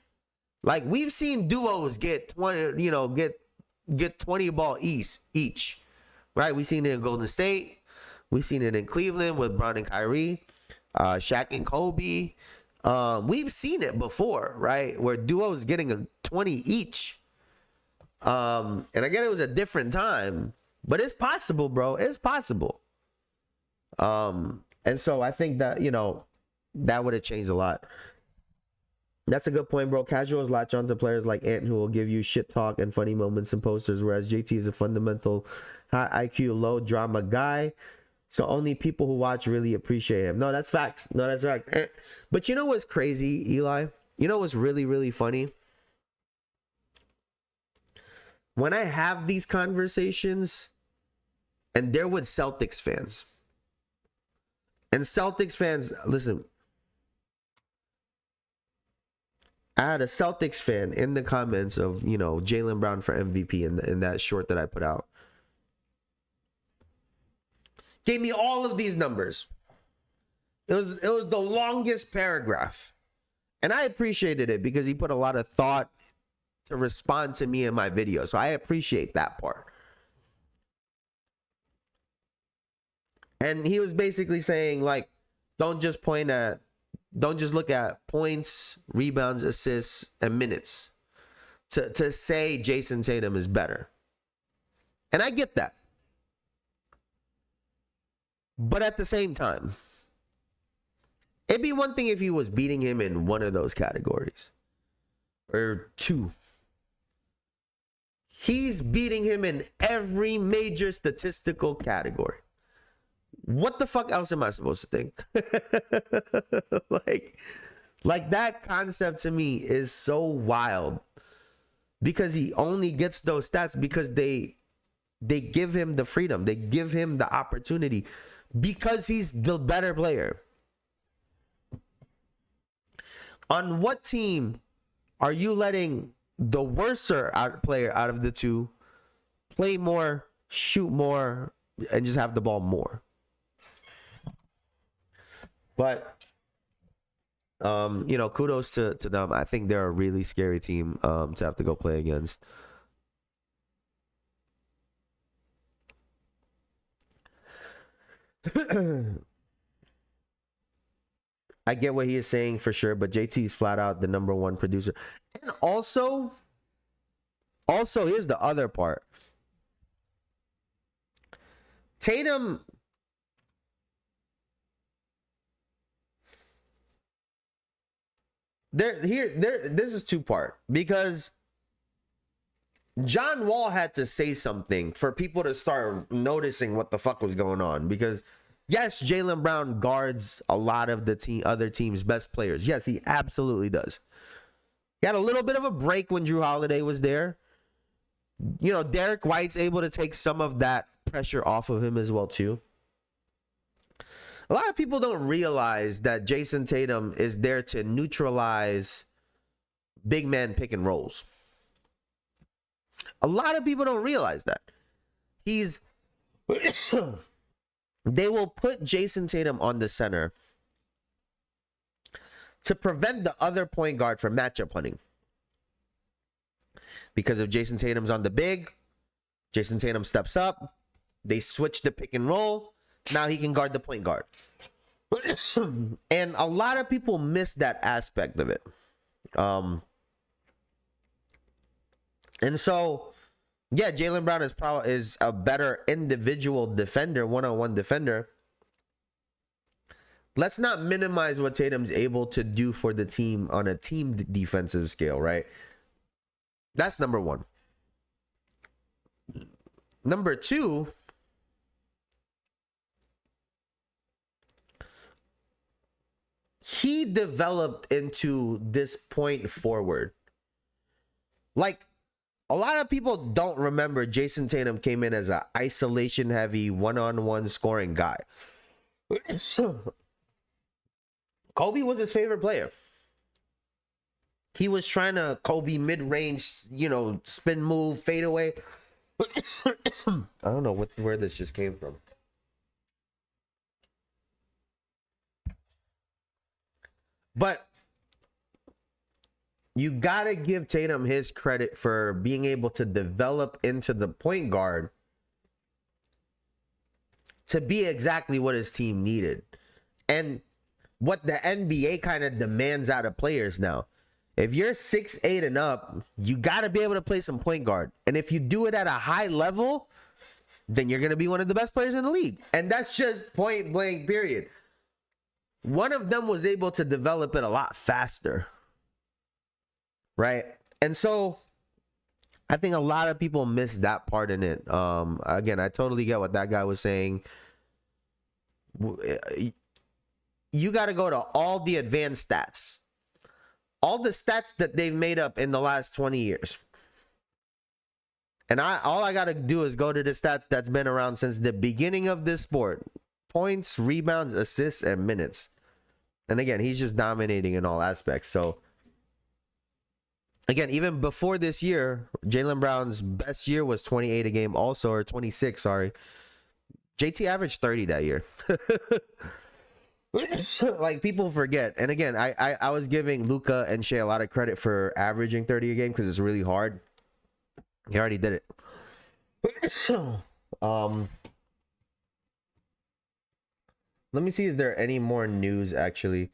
like, we've seen duos get 20, get 20 ball each, right? We've seen it in Golden State, we've seen it in Cleveland with Bron and Kyrie, Shaq and Kobe. We've seen it before, right? Where duos getting a 20 each. And again, it was a different time, but it's possible, bro. It's possible. And so I think that, that would have changed a lot. That's a good point, bro. Casuals latch on to players like Ant, who will give you shit talk and funny moments and posters, whereas JT is a fundamental high IQ, low drama guy. So only people who watch really appreciate him. No, that's facts. No, that's fact. But you know what's crazy, Eli? You know what's really, really funny? When I have these conversations, and they're with Celtics fans. And Celtics fans, listen. I had a Celtics fan in the comments of, Jaylen Brown for MVP in that short that I put out. Gave me all of these numbers. It was the longest paragraph. And I appreciated it because he put a lot of thought to respond to me in my video. So I appreciate that part. And he was basically saying, like, don't just look at points, rebounds, assists, and minutes to say Jayson Tatum is better. And I get that. But at the same time, it'd be one thing if he was beating him in one of those categories. Or two. He's beating him in every major statistical category. What the fuck else am I supposed to think? like that concept to me is so wild. Because he only gets those stats because they give him the freedom. They give him the opportunity. Because he's the better player. On what team are you letting the worser player out of the two play more, shoot more, and just have the ball more? But, kudos to them. I think they're a really scary team to have to go play against. I get what he is saying for sure, but JT is flat out the number one producer. And also here's the other part. Tatum, this is two-part, because John Wall had to say something for people to start noticing what the fuck was going on. Because yes, Jaylen Brown guards a lot of the other team's best players. Yes, he absolutely does. He had a little bit of a break when Drew Holiday was there. You know, Derek White's able to take some of that pressure off of him as well too. A lot of people don't realize that Jayson Tatum is there to neutralize big man pick and rolls. A lot of people don't realize that. They will put Jayson Tatum on the center to prevent the other point guard from matchup hunting. Because if Jayson Tatum's on the big, Jayson Tatum steps up, they switch the pick and roll, now he can guard the point guard. And a lot of people miss that aspect of it. And so, yeah, Jaylen Brown is a better individual defender, one-on-one defender. Let's not minimize what Tatum's able to do for the team on a team defensive scale, right? That's number one. Number two, he developed into this point forward. Like, a lot of people don't remember Jayson Tatum came in as an isolation heavy one-on-one scoring guy. Kobe was his favorite player. He was trying to Kobe mid-range, spin move, fade away. I don't know where this just came from. But you gotta give Tatum his credit for being able to develop into the point guard to be exactly what his team needed. And what the NBA kind of demands out of players now. If you're 6'8" and up, you got to be able to play some point guard. And if you do it at a high level, then you're going to be one of the best players in the league. And that's just point blank, period. One of them was able to develop it a lot faster. Right? And so I think a lot of people miss that part in it. Again, I totally get what that guy was saying. You got to go to all the advanced stats. All the stats that they've made up in the last 20 years. And all I got to do is go to the stats that's been around since the beginning of this sport. Points, rebounds, assists, and minutes. And again, he's just dominating in all aspects. So, again, even before this year, Jaylen Brown's best year was 28 a game also, or 26, sorry. JT averaged 30 that year. Like, people forget. And again, I was giving Luka and Shea a lot of credit for averaging 30 a game because it's really hard. He already did it. Let me see, is there any more news actually?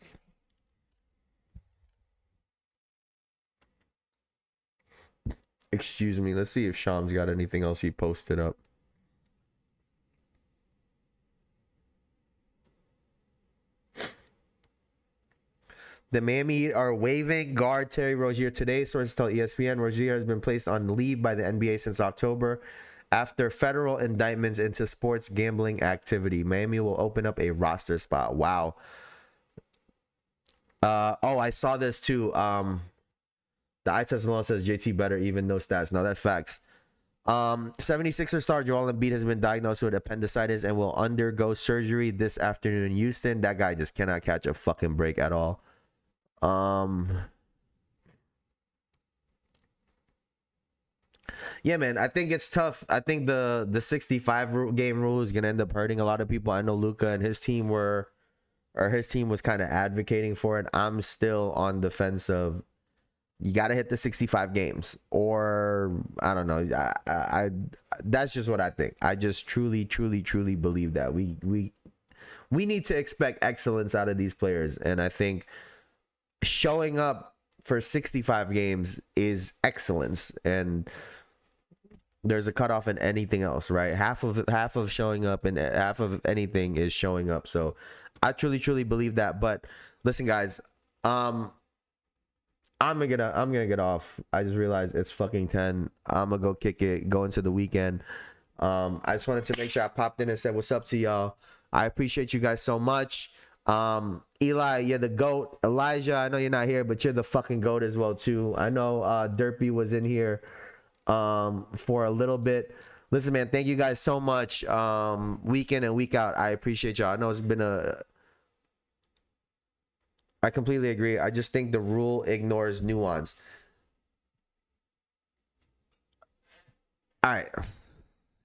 Excuse me, let's see if Sham's got anything else he posted up. The Miami Heat are waiving guard Terry Rozier today. Sources tell ESPN Rozier has been placed on leave by the NBA since October after federal indictments into sports gambling activity. Miami will open up a roster spot. Wow. I saw this too. The eye test alone says JT better, even no stats. No, that's facts. 76er star Joel Embiid has been diagnosed with appendicitis and will undergo surgery this afternoon in Houston. That guy just cannot catch a fucking break at all. Yeah, man, I think it's tough. I think the 65 game rule is gonna end up hurting a lot of people. I know Luka and his team was kind of advocating for it. I'm still on the fence of you got to hit the 65 games, or I don't know. I that's just what I think. I just truly believe that we we need to expect excellence out of these players. And I think showing up for 65 games is excellence. And there's a cutoff in anything else, right? Half of showing up and half of anything is showing up. So I truly believe that. But listen, guys, I'm gonna get off. I just realized it's fucking 10. I'm gonna go kick it, go into the weekend. I just wanted to make sure I popped in and said what's up to y'all. I appreciate you guys so much. Eli, you're the GOAT. Elijah, I know you're not here, but you're the fucking GOAT as well too. I know Derpy was in here for a little bit. Listen, man, thank you guys so much. Week in and week out, I appreciate y'all. I know it's been I completely agree. I just think the rule ignores nuance. All right,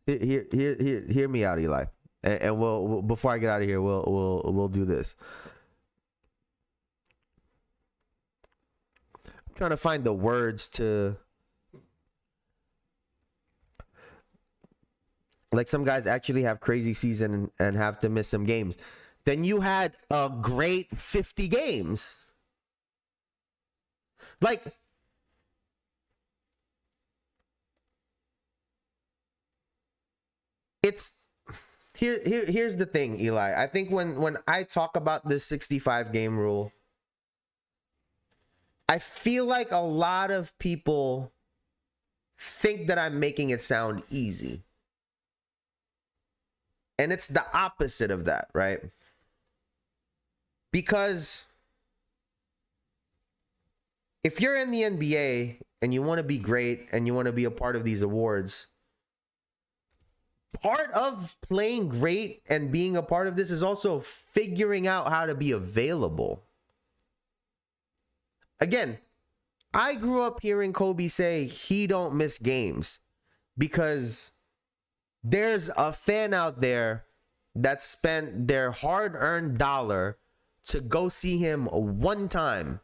hear me out, Eli, and we'll before I get out of here, we'll do this. I'm trying to find the words to. Like, some guys actually have crazy season and have to miss some games. Then you had a great 50 games. Like, it's here's the thing, Eli. I think when I talk about this 65 game rule, I feel like a lot of people think that I'm making it sound easy. And it's the opposite of that, right? Because if you're in the NBA and you want to be great and you want to be a part of these awards, part of playing great and being a part of this is also figuring out how to be available. Again, I grew up hearing Kobe say he don't miss games because there's a fan out there that spent their hard-earned dollar to go see him one time,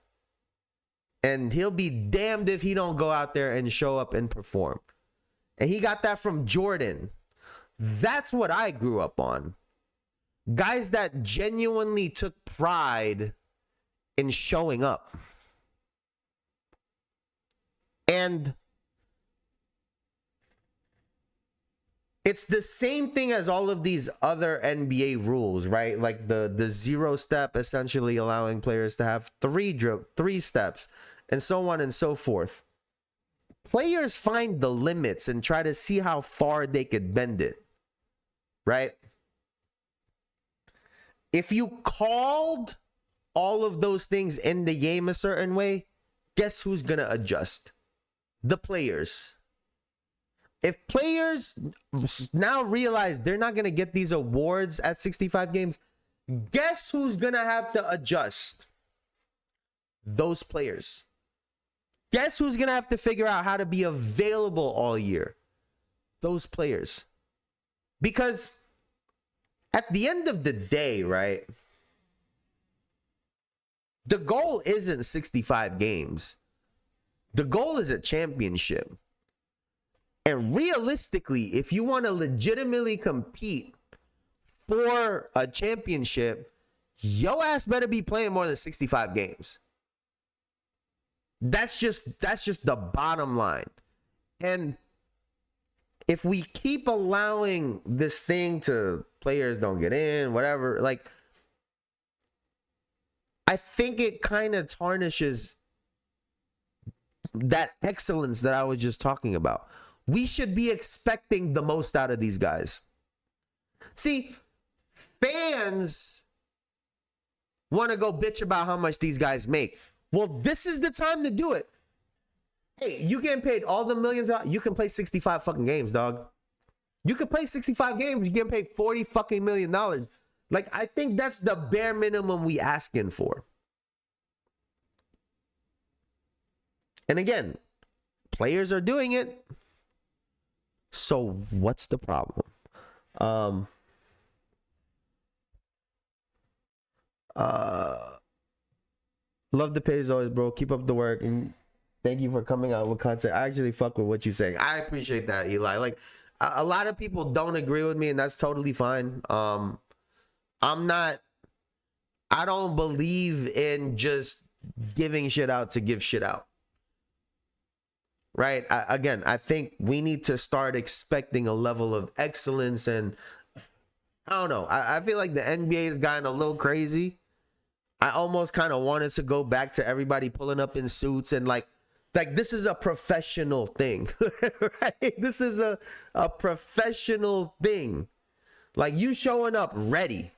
and he'll be damned if he don't go out there and show up and perform. And he got that from Jordan. That's what I grew up on. Guys that genuinely took pride in showing up. And it's the same thing as all of these other NBA rules, right? Like the 0 step, essentially allowing players to have 3 steps, and so on and so forth. Players find the limits and try to see how far they could bend it, right? If you called all of those things in the game a certain way, guess who's gonna adjust? The players. If players now realize they're not going to get these awards at 65 games, guess who's going to have to adjust? Those players. Guess who's going to have to figure out how to be available all year? Those players. Because at the end of the day, right, the goal isn't 65 games. The goal is a championship. And realistically, if you want to legitimately compete for a championship, your ass better be playing more than 65 games. That's just the bottom line. And if we keep allowing this thing to players don't get in, whatever, like, I think it kind of tarnishes that excellence that I was just talking about. We should be expecting the most out of these guys. See, fans want to go bitch about how much these guys make. Well, this is the time to do it. Hey, you getting paid all the millions out. You can play 65 fucking games, dog. You can play 65 games. You getting paid $40 fucking million. Like, I think that's the bare minimum we asking for. And again, players are doing it. So what's the problem? Love the page always, bro. Keep up the work, and thank you for coming out with content. I actually fuck with what you're saying. I appreciate that, Eli. Like, a lot of people don't agree with me, and that's totally fine. I don't believe in just giving shit out to give shit out. Right? I think we need to start expecting a level of excellence, and I don't know. I feel like the NBA has gotten a little crazy. I almost kind of wanted to go back to everybody pulling up in suits and like this is a professional thing, right? This is a professional thing. Like, you showing up ready.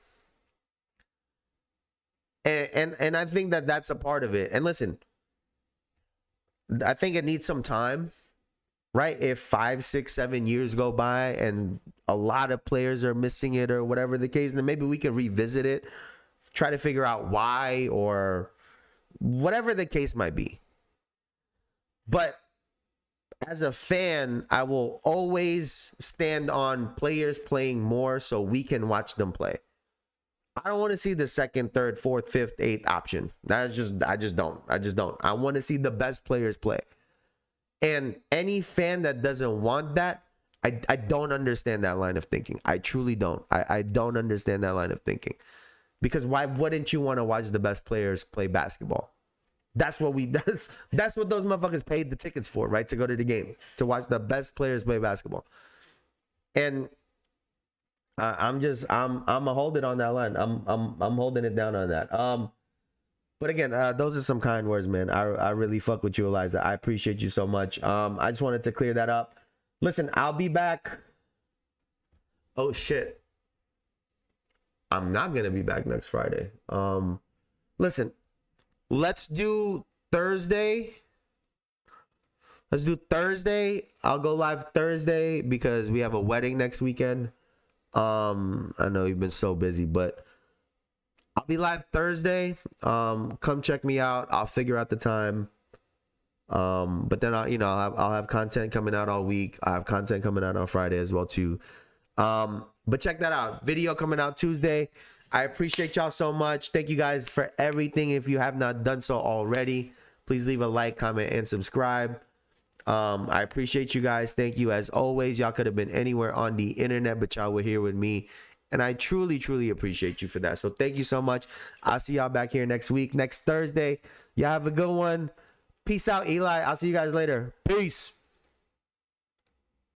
And I think that that's a part of it. And listen, I think it needs some time, right? If 5, 6, 7 years go by and a lot of players are missing it or whatever the case, then maybe we can revisit it, try to figure out why or whatever the case might be. But as a fan, I will always stand on players playing more so we can watch them play. I don't want to see the second, third, fourth, fifth, eighth option. I just don't. I want to see the best players play. And any fan that doesn't want that, I don't understand that line of thinking. I truly don't. I don't understand that line of thinking. Because why wouldn't you want to watch the best players play basketball? That's what that's what those motherfuckers paid the tickets for, right? To go to the game, to watch the best players play basketball. And I'm a hold it on that line. I'm holding it down on that. But again, those are some kind words, man. I really fuck with you, Eliza. I appreciate you so much. I just wanted to clear that up. Listen, I'll be back. Oh shit. I'm not gonna be back next Friday. Listen, let's do Thursday. I'll go live Thursday because we have a wedding next weekend. I know you've been so busy, but I'll be live Thursday. Come check me out. I'll figure out the time. But then I'll have content coming out all week. I have content coming out on Friday as well too. But check that out. Video coming out Tuesday. I appreciate y'all so much. Thank you guys for everything. If you have not done so already, please leave a like, comment, and subscribe. I appreciate you guys. Thank you as always. Y'all could have been anywhere on the internet, but y'all were here with me. And I truly, truly appreciate you for that. So thank you so much. I'll see y'all back here next week, next Thursday. Y'all have a good one. Peace out, Eli. I'll see you guys later. Peace.